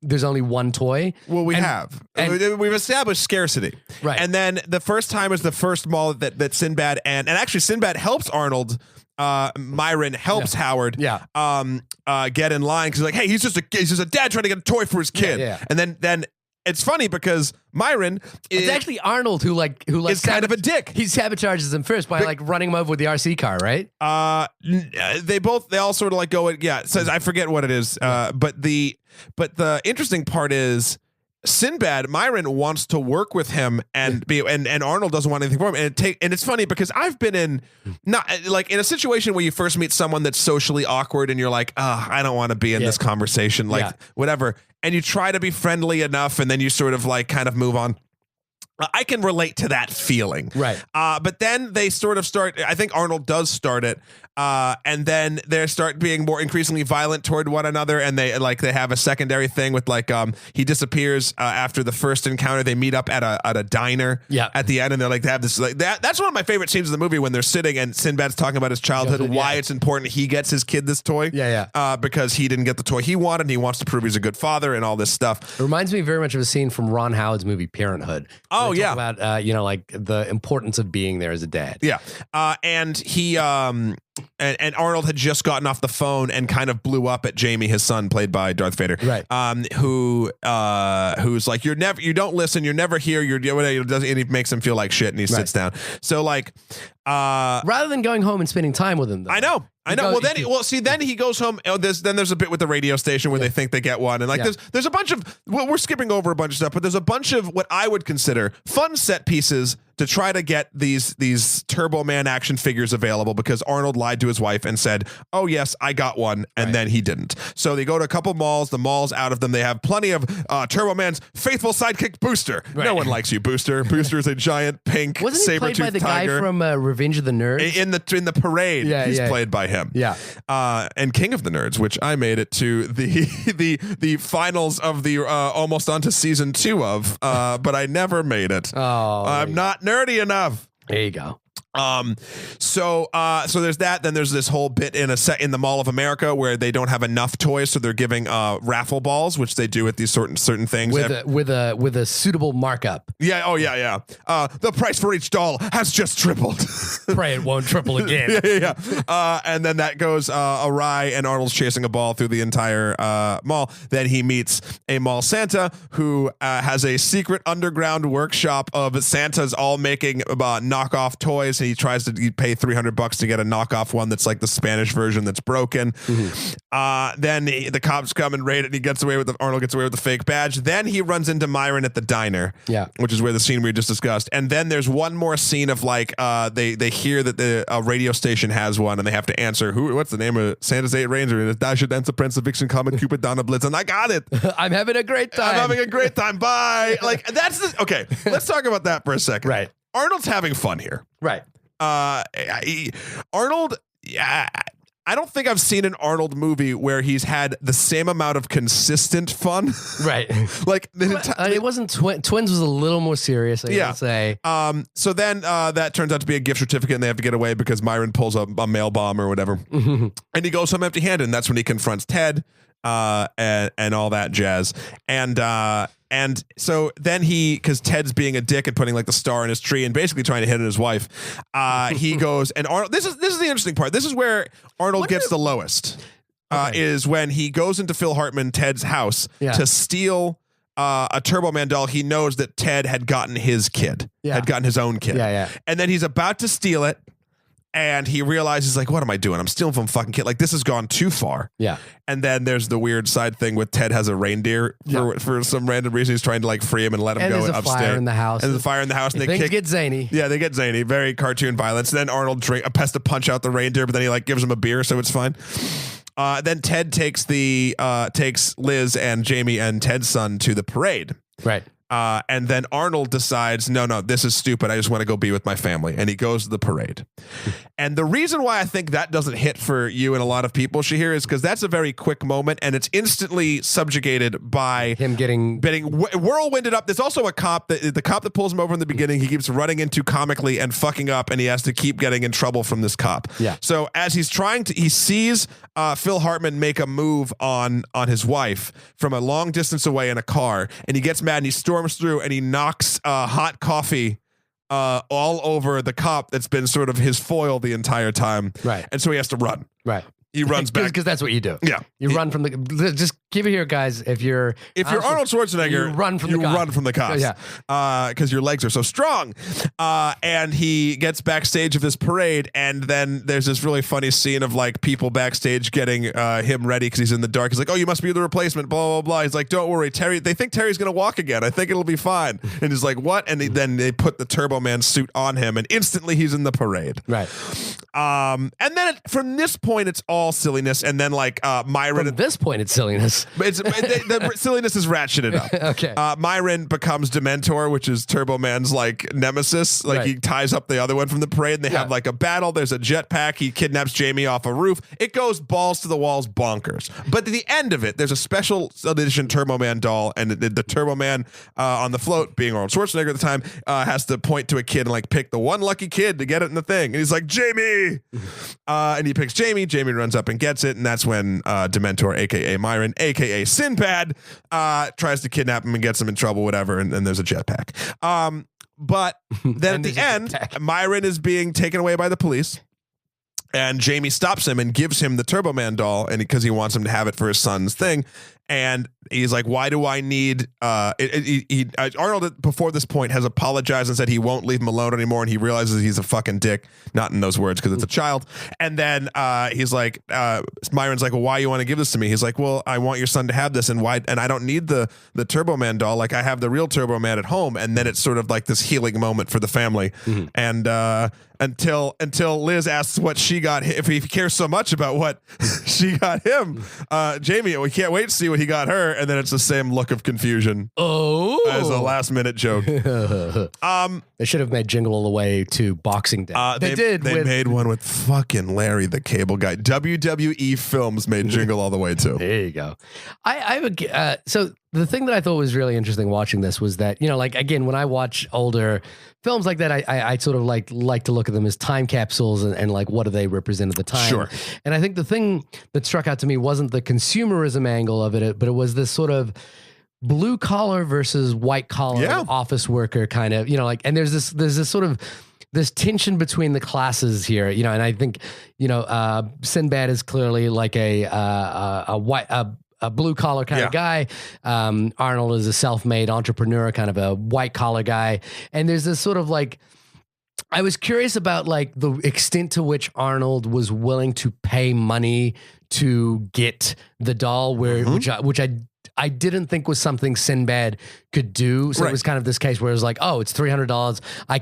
Speaker 2: there's only one toy.
Speaker 1: Well, we've established scarcity.
Speaker 2: Right.
Speaker 1: And then the first time is the first mall that Sinbad and actually Sinbad helps Arnold Myron helps Howard get in line because he's like, hey, he's just a dad trying to get a toy for his kid. And then it's funny because Myron
Speaker 2: it's actually Arnold who
Speaker 1: is kind of a dick.
Speaker 2: He sabotages him first by running him over with the RC car, right?
Speaker 1: They all sort of like go. It says I forget what it is. But the interesting part is Sinbad, Myron wants to work with him and Arnold doesn't want anything for him. And it's funny because I've been in in a situation where you first meet someone that's socially awkward and you're like, I don't want to be in this conversation, whatever. And you try to be friendly enough and then you sort of kind of move on. I can relate to that feeling.
Speaker 2: Right.
Speaker 1: But then they sort of start, I think Arnold does start it. And then they start being more increasingly violent toward one another. And they have a secondary thing with he disappears after the first encounter. They meet up at a diner at the end. And they have this that's one of my favorite scenes of the movie when they're sitting and Sinbad's talking about his childhood and why it's important he gets his kid this toy. Because he didn't get the toy he wanted. And he wants to prove he's a good father and all this stuff.
Speaker 2: It reminds me very much of a scene from Ron Howard's movie Parenthood.
Speaker 1: Oh, yeah.
Speaker 2: About, the importance of being there as a dad.
Speaker 1: Yeah. And he, and Arnold had just gotten off the phone and kind of blew up at Jamie, his son, played by Darth Vader.
Speaker 2: Right.
Speaker 1: Who's like, you don't listen, you're never here, and he makes him feel like shit and he sits down. So
Speaker 2: rather than going home and spending time with him, though.
Speaker 1: I know. Then he goes home. There's a bit with the radio station where they think they get one, and there's a bunch of. Well, we're skipping over a bunch of stuff, but there's a bunch of what I would consider fun set pieces to try to get these Turbo Man action figures available because Arnold lied to his wife and said, "Oh yes, I got one," and then he didn't. So they go to a couple malls. The malls out of them, they have plenty of Turbo Man's faithful sidekick Booster. Right. No one likes you, Booster. Booster is a giant pink saber-toothed tiger.
Speaker 2: Wasn't he played by the guy from Revenge of the Nerds?
Speaker 1: In the parade, he's played by him.
Speaker 2: Yeah.
Speaker 1: And King of the Nerds, which I made it to the finals of the almost onto season 2 of, but I never made it.
Speaker 2: Oh,
Speaker 1: I'm not nerdy enough.
Speaker 2: There you go.
Speaker 1: So there's that. Then there's this whole bit in the Mall of America where they don't have enough toys, so they're giving raffle balls, which they do at these certain things
Speaker 2: with a suitable markup.
Speaker 1: Yeah. Oh yeah. The price for each doll has just tripled.
Speaker 2: Pray it won't triple again.
Speaker 1: Yeah. And then that goes awry, and Arnold's chasing a ball through the entire mall. Then he meets a mall Santa who has a secret underground workshop of Santas all making knockoff toys. And he tries to pay $300 to get a knockoff one that's like the Spanish version that's broken. Then the cops come and raid it, and he gets away with Arnold gets away with the fake badge. Then he runs into Myron at the diner, which is where the scene we just discussed. And then there's one more scene of they hear that the radio station has one, and they have to answer what's the name of Santa's 8 Ranger? And it's Dasher, Dancer, Prince of Vixen, Comet, Cupid, Donna, Blitz, and I got it.
Speaker 2: I'm having a great time.
Speaker 1: Bye. Okay. Let's talk about that for a second.
Speaker 2: Right.
Speaker 1: Arnold's having fun here.
Speaker 2: Right.
Speaker 1: Arnold, I don't think I've seen an Arnold movie where he's had the same amount of consistent fun.
Speaker 2: Right.
Speaker 1: It
Speaker 2: wasn't Twins was a little more serious, I would say.
Speaker 1: So then that turns out to be a gift certificate, and they have to get away because Myron pulls a mail bomb or whatever. And he goes home empty-handed, and that's when he confronts Ted and all that jazz. And so then because Ted's being a dick and putting the star in his tree and basically trying to hit on his wife, he goes, and Arnold, this is the interesting part. This is where Arnold gets the lowest, is when he goes into Phil Hartman, Ted's house, to steal a Turbo Man doll. He knows that Ted had gotten his own kid. And then he's about to steal it. And he realizes, what am I doing? I'm stealing from a fucking kid. This has gone too far.
Speaker 2: Yeah.
Speaker 1: And then there's the weird side thing with Ted has a reindeer for some random reason. He's trying to free him and let him go upstairs.
Speaker 2: And there's a fire in the house.
Speaker 1: And there's a fire in the house. And
Speaker 2: things get zany.
Speaker 1: Yeah, they get zany. Very cartoon violence. And then Arnold has to punch out the reindeer, but then he gives him a beer, so it's fine. Then Ted takes Liz and Jamie and Ted's son to the parade.
Speaker 2: Right.
Speaker 1: And then Arnold decides, no, this is stupid. I just want to go be with my family. And he goes to the parade. And the reason why I think that doesn't hit for you and a lot of people, Shahir, is because that's a very quick moment, and it's instantly subjugated by
Speaker 2: him getting
Speaker 1: whirlwinded up. There's also a cop, the cop that pulls him over in the beginning, he keeps running into comically and fucking up, and he has to keep getting in trouble from this cop.
Speaker 2: Yeah.
Speaker 1: So as he sees Phil Hartman make a move on his wife from a long distance away in a car, and he gets mad and he storms through and he knocks hot coffee all over the cop that's been sort of his foil the entire time.
Speaker 2: Right.
Speaker 1: And so he has to run.
Speaker 2: Right.
Speaker 1: He runs back
Speaker 2: because that's what you do.
Speaker 1: Yeah,
Speaker 2: you run from the. Just keep it here, guys. If you're
Speaker 1: Arnold Schwarzenegger,
Speaker 2: you run from the cops.
Speaker 1: Yeah, because your legs are so strong. And he gets backstage of this parade, and then there's this really funny scene of like people backstage getting him ready because he's in the dark. He's like, "Oh, you must be the replacement." Blah blah blah. He's like, "Don't worry, Terry." They think Terry's gonna walk again. I think it'll be fine. And he's like, "What?" And then they put the Turbo Man suit on him, and instantly he's in the parade.
Speaker 2: Right.
Speaker 1: And then from this point, it's all silliness, and then like Myron.
Speaker 2: From this point, it's silliness.
Speaker 1: The silliness is ratcheted up.
Speaker 2: Okay.
Speaker 1: Myron becomes Dementor, which is Turbo Man's like nemesis. Like he ties up the other one from the parade, and they have like a battle. There's a jetpack. He kidnaps Jamie off a roof. It goes balls to the walls, bonkers. But at the end of it, there's a special edition Turbo Man doll, and the Turbo Man on the float, being Arnold Schwarzenegger at the time, has to point to a kid and like pick the one lucky kid to get it in the thing. And he's like, Jamie. And he picks Jamie. Jamie runs up and gets it, and that's when Dementor, aka Myron, aka Sinbad, tries to kidnap him and gets him in trouble, whatever, and there's a jetpack. But then at the end, Myron is being taken away by the police, and Jamie stops him and gives him the Turbo Man doll, and because he wants him to have it for his son's thing. And he's like, why do I need Arnold before this point has apologized and said he won't leave him alone anymore, and he realizes he's a fucking dick, not in those words because it's a child. And then he's like, Myron's like, well, why you want to give this to me? He's like, well, I want your son to have this, and I don't need the Turbo Man doll, like I have the real Turbo Man at home. And then it's sort of like this healing moment for the family. And until Liz asks what she got, if he cares so much about what she got him, Jamie, we can't wait to see what he got her. And then it's the same look of confusion. As a last minute joke.
Speaker 2: They should have made Jingle All the Way to Boxing Day.
Speaker 1: They made one with fucking Larry the Cable Guy. WWE Films made Jingle All the Way too.
Speaker 2: There you go. So the thing that I thought was really interesting watching this was that, like, again, when I watch older films like that, I sort of like to look at them as time capsules and like, what do they represent at the time?
Speaker 1: Sure.
Speaker 2: And I think the thing that struck out to me wasn't the consumerism angle of it, but it was this sort of blue collar versus white collar office worker kind of, and there's this sort of this tension between the classes here, and I think, Sinbad is clearly like a blue collar kind of guy. Arnold is a self-made entrepreneur, kind of a white collar guy. And there's this sort of like, I was curious about like the extent to which Arnold was willing to pay money to get the doll, which I didn't think was something Sinbad could do. So it was kind of this case where it was like, oh, it's $300. I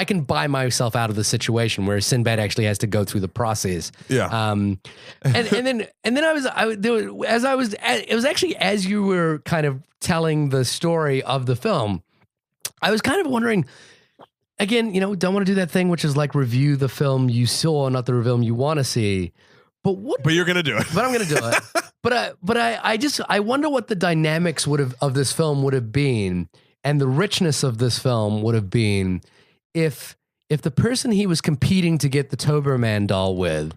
Speaker 2: can buy myself out of the situation, where Sinbad actually has to go through the process.
Speaker 1: Yeah.
Speaker 2: And then it was actually as you were kind of telling the story of the film, I was kind of wondering, again, don't want to do that thing, which is like review the film you saw, not the film you want to see. But
Speaker 1: you're gonna do it.
Speaker 2: But I'm gonna do it. But I wonder what the dynamics of this film would have been, and the richness of this film would have been if the person he was competing to get the Turbo Man doll with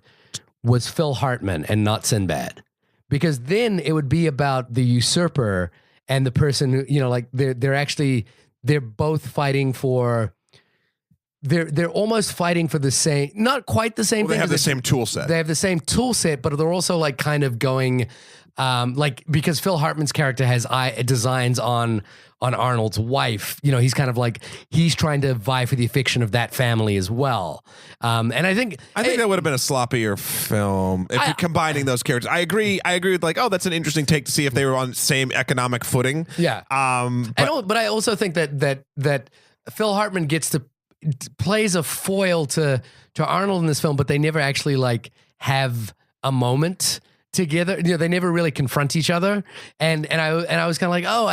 Speaker 2: was Phil Hartman and not Sinbad, because then it would be about the usurper and the person who, like they're both fighting for. They're almost fighting for the same, not quite the same thing.
Speaker 1: They have the same tool set.
Speaker 2: They have the same tool set, but they're also like kind of going, like, because Phil Hartman's character has designs on Arnold's wife. He's kind of like, he's trying to vie for the affection of that family as well. And I think
Speaker 1: that would have been a sloppier film if you're combining those characters. I agree with like, oh, that's an interesting take to see if they were on the same economic footing.
Speaker 2: Yeah. But I also think that Phil Hartman plays a foil to Arnold in this film, but they never actually like have a moment together. They never really confront each other. And I was kind of like, oh,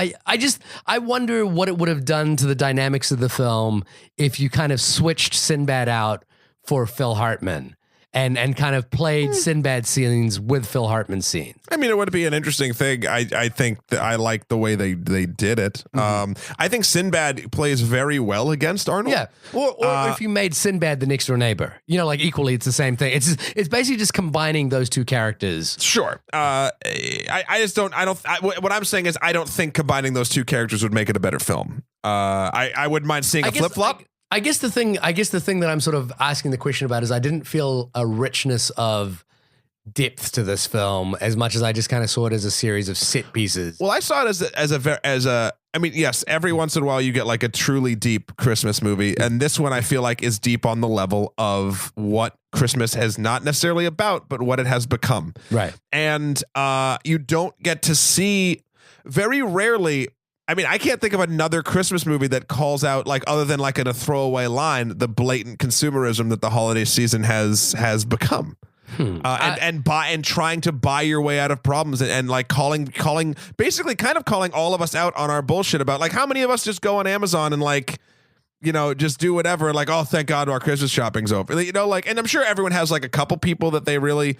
Speaker 2: I wonder what it would have done to the dynamics of the film if you kind of switched Sinbad out for Phil Hartman. And kind of played Sinbad scenes with Phil Hartman scenes. I
Speaker 1: mean, it would be an interesting thing. I think that I like the way they did it. I think Sinbad plays very well against Arnold.
Speaker 2: Yeah, or if you made Sinbad the next door neighbor, like equally, it's the same thing. It's basically just combining those two characters.
Speaker 1: Sure. What I'm saying is I don't think combining those two characters would make it a better film. I wouldn't mind seeing a flip flop.
Speaker 2: I guess the thing that I'm sort of asking the question about is I didn't feel a richness of depth to this film as much as I just kind of saw it as a series of set pieces.
Speaker 1: Well, I saw it as a. I mean, yes, every once in a while you get like a truly deep Christmas movie, and this one I feel like is deep on the level of what Christmas has not necessarily about, but what it has become.
Speaker 2: Right.
Speaker 1: And you don't get to see very rarely. I mean, I can't think of another Christmas movie that calls out, like, other than like in a throwaway line, the blatant consumerism that the holiday season has become. And trying to buy your way out of problems and like calling basically kind of calling all of us out on our bullshit about like how many of us just go on Amazon and like, you know, just do whatever and like, oh, thank God our Christmas shopping's over. You know, like, and I'm sure everyone has like a couple people that they really,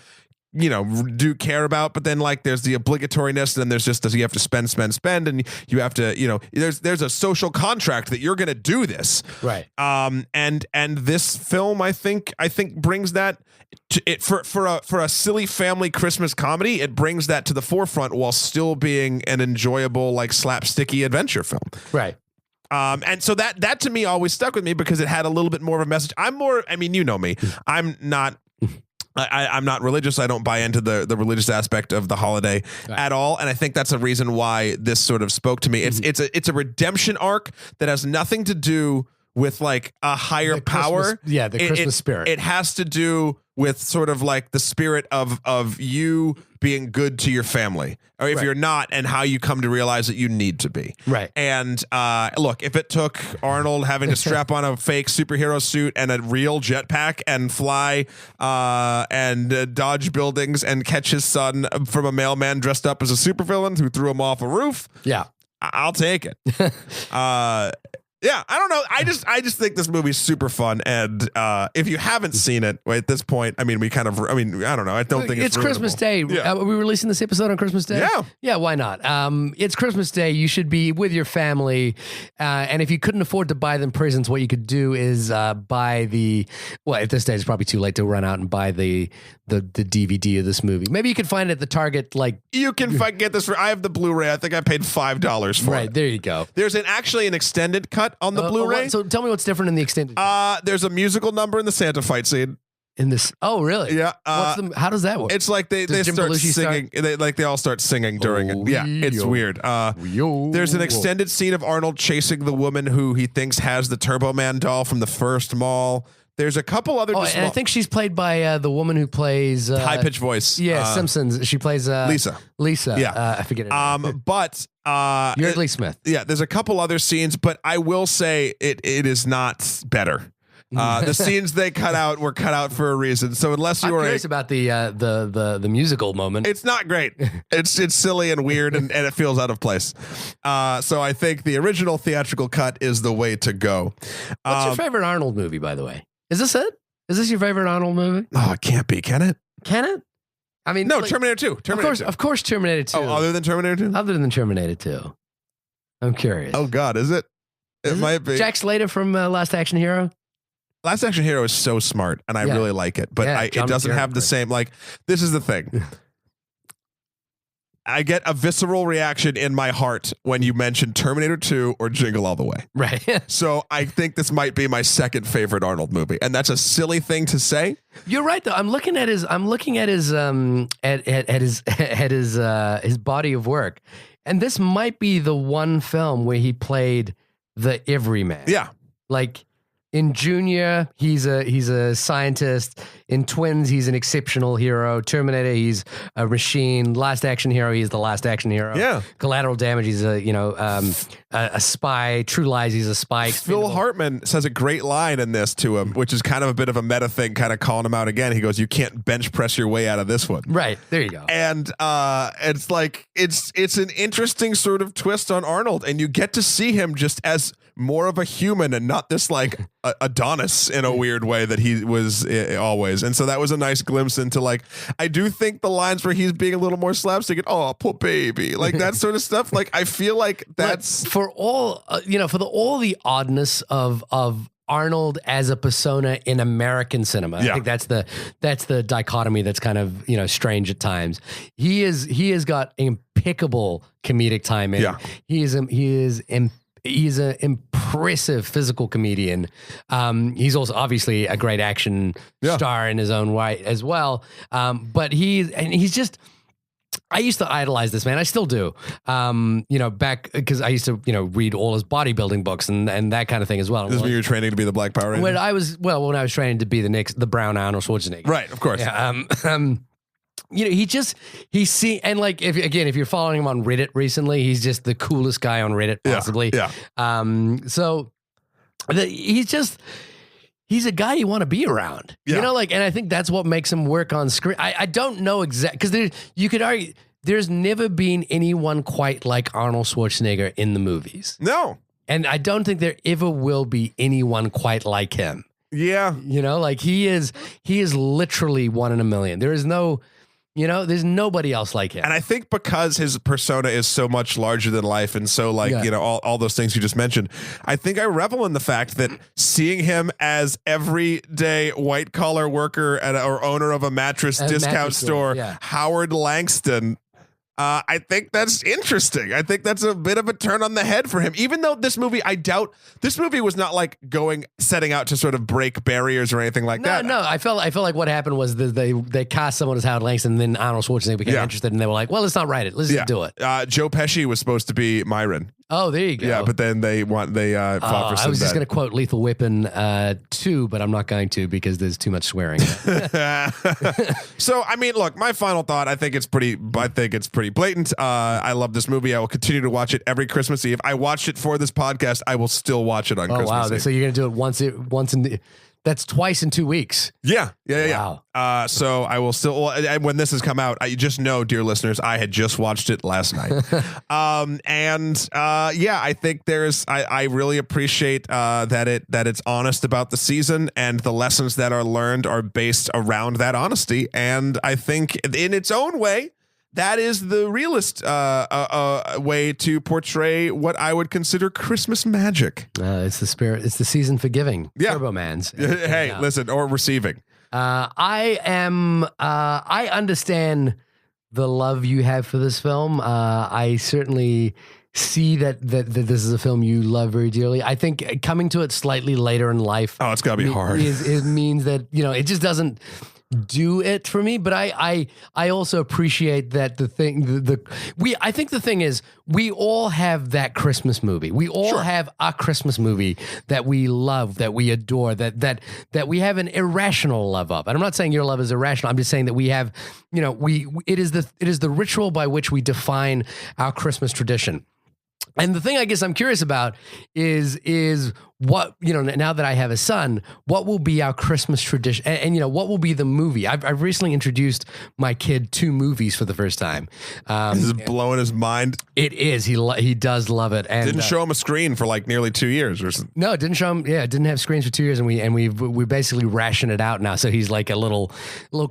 Speaker 1: you know, do care about, but then like there's the obligatoriness, and then there's just you have to spend, and you have to, you know, there's a social contract that you're going to do this.
Speaker 2: Right.
Speaker 1: And this film, I think brings that to it for a silly family Christmas comedy. It brings that to the forefront while still being an enjoyable, like slapsticky adventure film.
Speaker 2: Right.
Speaker 1: And so that to me always stuck with me because it had a little bit more of a message. I mean, you know me, I'm not religious. I don't buy into the religious aspect of the holiday at all. And I think that's a reason why this sort of spoke to me. It's a redemption arc that has nothing to do with like a higher power.
Speaker 2: The Christmas spirit.
Speaker 1: It has to do with sort of like the spirit of you being good to your family, or if you're not, and how you come to realize that you need to be.
Speaker 2: Right.
Speaker 1: And look, if it took Arnold having to strap on a fake superhero suit and a real jetpack and fly and dodge buildings and catch his son from a mailman dressed up as a supervillain who threw him off a roof, I'll take it. Yeah, I don't know. I just think this movie's super fun, and if you haven't seen it at this point, I mean, I don't know. I don't think
Speaker 2: it's Christmas Day.
Speaker 1: Yeah.
Speaker 2: Are we releasing this episode on Christmas Day? Yeah. Why not? It's Christmas Day. You should be with your family, and if you couldn't afford to buy them presents, what you could do is buy at this stage it's probably too late to run out and buy the DVD of this movie. Maybe you could find it at the Target. Like
Speaker 1: you can get this. I have the Blu-ray. I think I paid $5 for it.
Speaker 2: Right there, you go.
Speaker 1: There's actually an extended cut on the Blu-ray.
Speaker 2: So tell me what's different in the extended.
Speaker 1: There's a musical number in the Santa fight scene.
Speaker 2: In this, oh really?
Speaker 1: Yeah.
Speaker 2: How does that work?
Speaker 1: It's like they start singing. They all start singing during it. Yeah, it's weird. There's an extended scene of Arnold chasing the woman who he thinks has the Turbo Man doll from the first mall. There's a couple other.
Speaker 2: And I think she's played by the woman who plays
Speaker 1: high pitched voice.
Speaker 2: Yeah, Simpsons. She plays
Speaker 1: Lisa.
Speaker 2: Yeah, I forget her name.
Speaker 1: But
Speaker 2: Yeardley Smith.
Speaker 1: Yeah, there's a couple other scenes, but I will say it is not better. The scenes they cut out were cut out for a reason. So unless you were
Speaker 2: curious about the musical moment,
Speaker 1: it's not great. It's silly and weird, and it feels out of place. So I think the original theatrical cut is the way to go.
Speaker 2: What's your favorite Arnold movie, by the way? Is this it? Is this your favorite Arnold movie?
Speaker 1: Oh, it can't be, can it?
Speaker 2: Can it? I mean,
Speaker 1: no. Terminator 2.
Speaker 2: Of course, Terminator 2.
Speaker 1: Oh, other than Terminator 2?
Speaker 2: Other than Terminator 2. I'm curious.
Speaker 1: Oh God, is it? It might be.
Speaker 2: Jack Slater from Last Action Hero.
Speaker 1: Last Action Hero is so smart, and I really like it, but it doesn't have the same, like, this is the thing. I get a visceral reaction in my heart when you mention Terminator 2 or Jingle All the Way.
Speaker 2: Right.
Speaker 1: So I think this might be my second favorite Arnold movie, and that's a silly thing to say.
Speaker 2: You're right, though. I'm looking at his his body of work, and this might be the one film where he played the everyman.
Speaker 1: Yeah.
Speaker 2: Like in Junior, he's a scientist. In Twins, he's an exceptional hero. Terminator, he's a machine. Last Action Hero, he's the last action hero.
Speaker 1: Yeah.
Speaker 2: Collateral Damage, he's a spy. True Lies, he's a spy.
Speaker 1: Phil Hartman says a great line in this to him, which is kind of a bit of a meta thing, kind of calling him out again. He goes, "You can't bench press your way out of this one."
Speaker 2: Right. There you go.
Speaker 1: And it's like it's an interesting sort of twist on Arnold, and you get to see him just as more of a human and not this like Adonis in a weird way that he was always. And so that was a nice glimpse into, like, I do think the lines where he's being a little more slapstick and, oh, poor baby, like that sort of stuff. Like, I feel like that's
Speaker 2: for all, all the oddness of Arnold as a persona in American cinema.
Speaker 1: Yeah.
Speaker 2: I think that's the dichotomy that's kind of, strange at times. He has got impeccable comedic timing.
Speaker 1: Yeah.
Speaker 2: He's an impressive physical comedian. He's also obviously a great action star in his own right as well. But he's just. I used to idolize this man. I still do. Back because I used to, read all his bodybuilding books and that kind of thing as well.
Speaker 1: This is when you were training to be the Black Power Ranger?
Speaker 2: When I was training to be the brown Arnold Schwarzenegger.
Speaker 1: Right, of course.
Speaker 2: Yeah, and like if you're following him on Reddit recently, he's just the coolest guy on Reddit possibly.
Speaker 1: Yeah.
Speaker 2: He's a guy you want to be around, and I think that's what makes him work on screen. I don't know exactly, because you could argue there's never been anyone quite like Arnold Schwarzenegger in the movies.
Speaker 1: No.
Speaker 2: And I don't think there ever will be anyone quite like him.
Speaker 1: Yeah.
Speaker 2: He is literally one in a million. There is no, there's nobody else like him.
Speaker 1: And I think because his persona is so much larger than life and so all those things you just mentioned, I think I revel in the fact that seeing him as everyday white collar worker or owner of a mattress discount store, Howard Langston, I think that's interesting. I think that's a bit of a turn on the head for him. Even though this movie, I doubt this movie was not like setting out to sort of break barriers or anything like that.
Speaker 2: No, I felt like what happened was they cast someone as Howard Langston, and then Arnold Schwarzenegger became interested, and they were like, well, let's not write it. Let's just do it.
Speaker 1: Joe Pesci was supposed to be Myron.
Speaker 2: Oh, there you go.
Speaker 1: Yeah, but then they fought for Sinbad.
Speaker 2: I was just going to quote Lethal Weapon 2, but I'm not going to because there's too much swearing.
Speaker 1: So, I mean, look, my final thought, I think it's pretty blatant. I love this movie. I will continue to watch it every Christmas Eve. I watched it for this podcast. I will still watch it on Christmas Eve.
Speaker 2: So you're going to do it once in that's twice in 2 weeks.
Speaker 1: Yeah.
Speaker 2: Wow.
Speaker 1: So I will still, when this has come out, I just know, dear listeners, I had just watched it last night. I think I really appreciate that it's honest about the season, and the lessons that are learned are based around that honesty. And I think in its own way, that is the realest way to portray what I would consider Christmas magic.
Speaker 2: It's the spirit. It's the season for giving.
Speaker 1: Yeah.
Speaker 2: Turbo-mans.
Speaker 1: Hey, listen, or receiving.
Speaker 2: I understand the love you have for this film. I certainly see that this is a film you love very dearly. I think coming to it slightly later in life.
Speaker 1: Oh, it's got to be hard.
Speaker 2: It means that, it just doesn't do it for me, but I also appreciate that I think the thing is, we all have that Christmas movie. We all have a Christmas movie that we love, that we adore, that we have an irrational love of. And I'm not saying your love is irrational. I'm just saying that we have, it is the ritual by which we define our Christmas tradition. And the thing I guess I'm curious about is what, now that I have a son, what will be our Christmas tradition? And what will be the movie? I've recently introduced my kid to movies for the first time.
Speaker 1: This is blowing his mind.
Speaker 2: It is. He does love it. And
Speaker 1: didn't show him a screen for like nearly 2 years or something.
Speaker 2: No, didn't show him. Yeah, didn't have screens for 2 years, and we basically ration it out now. So he's like a little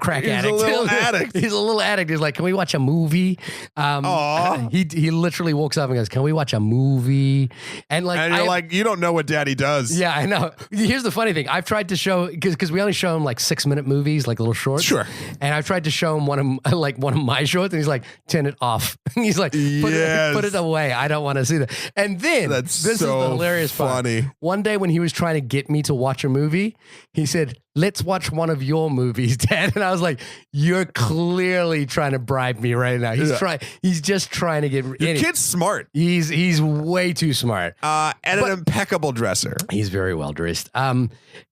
Speaker 2: crack addict.
Speaker 1: He's a little addict.
Speaker 2: He's a little addict. He's like, can we watch a movie? He literally walks up and goes, can we watch a movie? And you're
Speaker 1: like, you don't know what Daddy does.
Speaker 2: Yeah, I know. Here's the funny thing. I've tried to show, because we only show him like 6-minute movies, like little shorts.
Speaker 1: Sure.
Speaker 2: And I've tried to show him one of my shorts, and he's like, turn it off. He's like, put it away. I don't want to see that. And then this is the hilarious
Speaker 1: funny
Speaker 2: part. One day when he was trying to get me to watch a movie, he said, let's watch one of your movies, Dad. And I was like, you're clearly trying to bribe me right now. He's just trying to get
Speaker 1: your kid's smart.
Speaker 2: He's way too smart.
Speaker 1: And an impeccable dresser.
Speaker 2: He's very well dressed.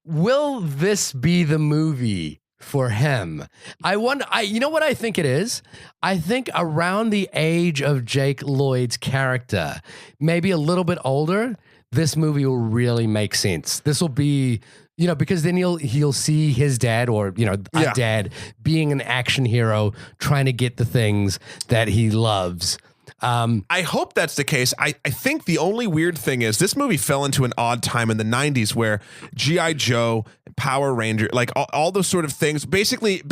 Speaker 2: Will this be the movie for him? I wonder. You know what I think it is? I think around the age of Jake Lloyd's character, maybe a little bit older, this movie will really make sense. This will be, because then he'll see his dad or, a dad being an action hero, trying to get the things that he loves.
Speaker 1: I hope that's the case. I think the only weird thing is this movie fell into an odd time in the 90s where G.I. Joe, Power Ranger, like all those sort of things, basically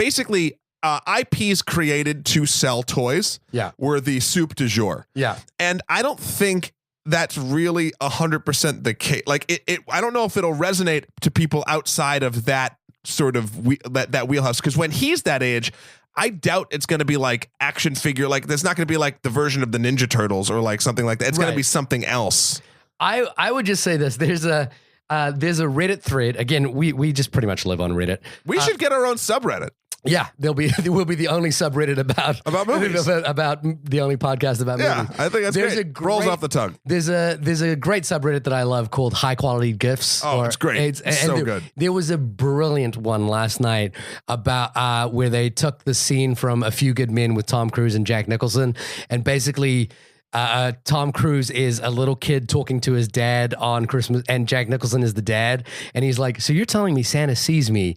Speaker 1: IPs created to sell toys were the soup du jour. Yeah. And I don't think that's really 100% the case. Like I don't know if it'll resonate to people outside of that sort of that wheelhouse. Because when he's that age, I doubt it's going to be like action figure. Like there's not going to be like the version of the Ninja Turtles or like something like that. It's going to be something else.
Speaker 2: I would just say this. There's a Reddit thread. Again, we just pretty much live on Reddit.
Speaker 1: We should get our own subreddit.
Speaker 2: Yeah, there will be the only subreddit about
Speaker 1: movies.
Speaker 2: about the only podcast about movies.
Speaker 1: Yeah, I think that's great. Rolls off the tongue.
Speaker 2: There's a great subreddit that I love called High Quality GIFs.
Speaker 1: Oh, it's great. It's so good.
Speaker 2: There was a brilliant one last night about where they took the scene from A Few Good Men with Tom Cruise and Jack Nicholson, and basically Tom Cruise is a little kid talking to his dad on Christmas, and Jack Nicholson is the dad, and he's like, "So you're telling me Santa sees me,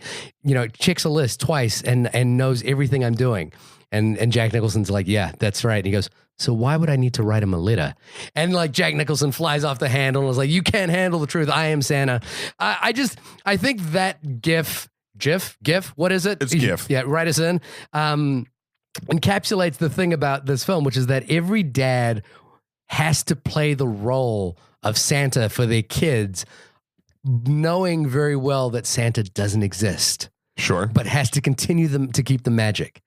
Speaker 2: checks a list twice and knows everything I'm doing?" And Jack Nicholson's like, "Yeah, that's right." And he goes, "So why would I need to write him a letter?" And like Jack Nicholson flies off the handle and was like, "You can't handle the truth. I am Santa." I think that GIF, what is it?
Speaker 1: It's GIF.
Speaker 2: Yeah, write us in. Encapsulates the thing about this film, which is that every dad has to play the role of Santa for their kids, knowing very well that Santa doesn't exist.
Speaker 1: Sure.
Speaker 2: But has to continue them to keep the magic.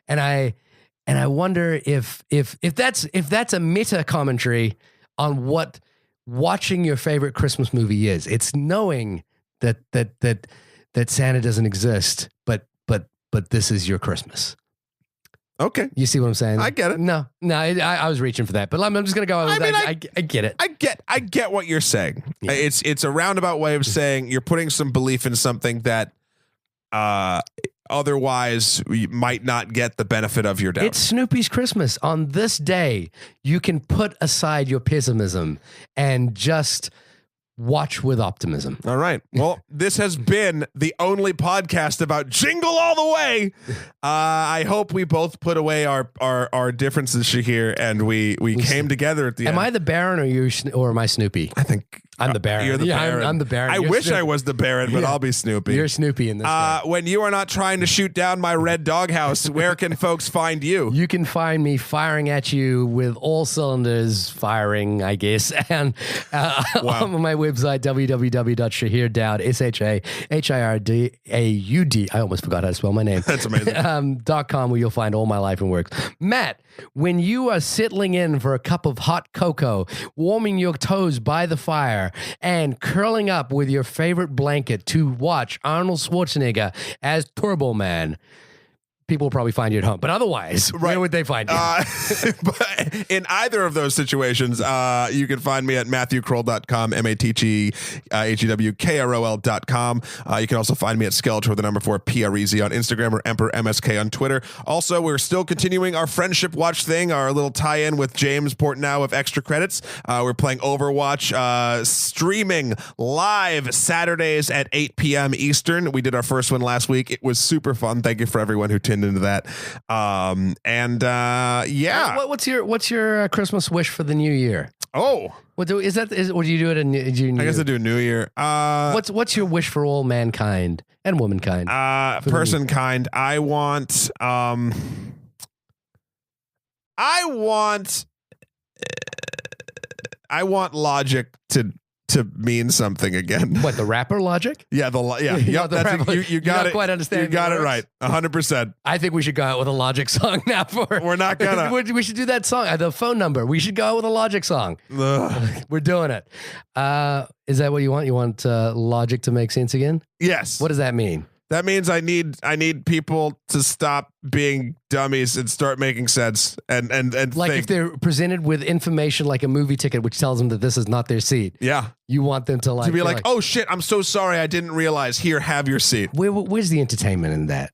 Speaker 2: And I wonder if that's a meta commentary on what watching your favorite Christmas movie is. It's knowing that Santa doesn't exist, but this is your Christmas.
Speaker 1: Okay.
Speaker 2: You see what I'm saying?
Speaker 1: I get it.
Speaker 2: No, I was reaching for that, but I'm just going to go with that. I get it.
Speaker 1: I get what you're saying.
Speaker 2: Yeah.
Speaker 1: It's a roundabout way of saying you're putting some belief in something that otherwise you might not get the benefit of your doubt.
Speaker 2: It's Snoopy's Christmas. On this day, you can put aside your pessimism and just watch with optimism.
Speaker 1: All right. Well, this has been the only podcast about Jingle all the way. I hope we both put away our differences, Shahir, and we came together at the end.
Speaker 2: Am I the Baron or am I Snoopy?
Speaker 1: I think
Speaker 2: I'm the Baron.
Speaker 1: You're the Baron.
Speaker 2: I'm the Baron.
Speaker 1: I wish I was the Baron, but I'll be Snoopy.
Speaker 2: You're Snoopy in this game.
Speaker 1: When you are not trying to shoot down my red doghouse, where can folks find you?
Speaker 2: You can find me firing at you with all cylinders firing, I guess, and on my website, www.shahirdaud, SHAHIRDAUD. I almost forgot how to spell my name.
Speaker 1: That's amazing.
Speaker 2: .com, where you'll find all my life and works. Matt, when you are settling in for a cup of hot cocoa, warming your toes by the fire, and curling up with your favorite blanket to watch Arnold Schwarzenegger as Turbo Man, people will probably find you at home. But otherwise, where would they find you?
Speaker 1: But in either of those situations, you can find me at MatthewKroll.com, MatthewKroll.com. You can also find me at Skeletor, the number 4, PREZ on Instagram, or Emperor MSK on Twitter. Also, we're still continuing our Friendship Watch thing, our little tie-in with James Portnow of Extra Credits. We're playing Overwatch, streaming live Saturdays at 8 p.m. Eastern. We did our first one last week. It was super fun. Thank you for everyone who tuned into that. Yeah.
Speaker 2: What's your Christmas wish for the new year?
Speaker 1: Oh,
Speaker 2: or do you do it in New Year?
Speaker 1: I guess I do New Year.
Speaker 2: What's your wish for all mankind and womankind?
Speaker 1: Person kind. I want Logic to mean something again.
Speaker 2: What, the rapper Logic?
Speaker 1: Yeah,
Speaker 2: Yep,
Speaker 1: you got it.
Speaker 2: Quite understand.
Speaker 1: You got it right. 100%.
Speaker 2: I think we should go out with a Logic song now.
Speaker 1: We're not gonna.
Speaker 2: We should do that song. The phone number. We should go out with a Logic song. We're doing it. Is that what you want? You want Logic to make sense again?
Speaker 1: Yes.
Speaker 2: What does that mean?
Speaker 1: That means I need people to stop being dummies and start making sense and
Speaker 2: like
Speaker 1: think.
Speaker 2: If they're presented with information like a movie ticket which tells them that this is not their seat.
Speaker 1: Yeah.
Speaker 2: You want them to
Speaker 1: be like, oh shit, I'm so sorry, I didn't realize. Here, have your seat.
Speaker 2: Where's the entertainment in that?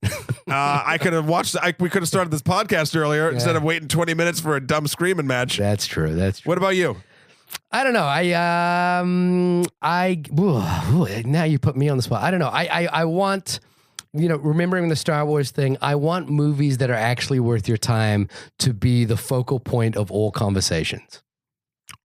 Speaker 1: I could have watched. We could have started this podcast earlier instead of waiting 20 minutes for a dumb screaming match.
Speaker 2: That's true.
Speaker 1: What about you?
Speaker 2: I don't know. Now you put me on the spot. I don't know. I want, remembering the Star Wars thing, I want movies that are actually worth your time to be the focal point of all conversations.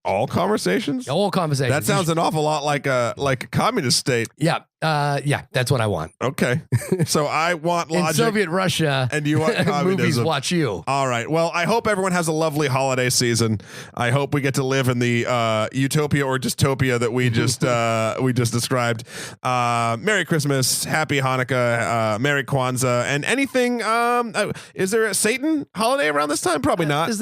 Speaker 1: All conversations?
Speaker 2: All conversations.
Speaker 1: That sounds an awful lot like a communist state.
Speaker 2: Yeah. That's what I want.
Speaker 1: Okay. So I want Logic.
Speaker 2: In Soviet Russia.
Speaker 1: And you want communism.
Speaker 2: Movies watch you.
Speaker 1: All right. Well, I hope everyone has a lovely holiday season. I hope we get to live in the utopia or dystopia that we just described. Merry Christmas, Happy Hanukkah, Merry Kwanzaa, and anything. Is there a Satan holiday around this time? Probably not.
Speaker 2: There's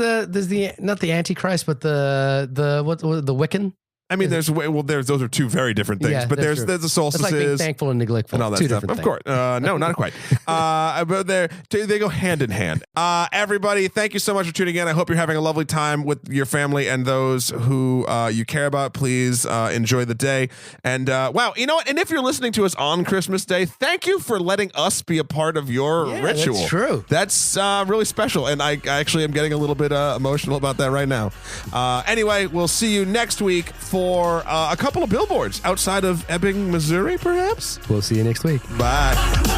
Speaker 2: the not the Antichrist, but the Wiccan.
Speaker 1: I mean, those are two very different things, but there's the solstices.
Speaker 2: It's like being thankful and neglectful.
Speaker 1: And all that
Speaker 2: two
Speaker 1: stuff.
Speaker 2: different
Speaker 1: Of course. No, not quite. But they go hand in hand. Everybody, thank you so much for tuning in. I hope you're having a lovely time with your family and those who you care about. Please enjoy the day. And wow, you know what? And if you're listening to us on Christmas Day, thank you for letting us be a part of your ritual.
Speaker 2: That's true.
Speaker 1: That's really special. And I actually am getting a little bit emotional about that right now. Anyway, we'll see you next week for a couple of billboards outside of Ebbing, Missouri, perhaps.
Speaker 2: We'll see you next week.
Speaker 1: Bye.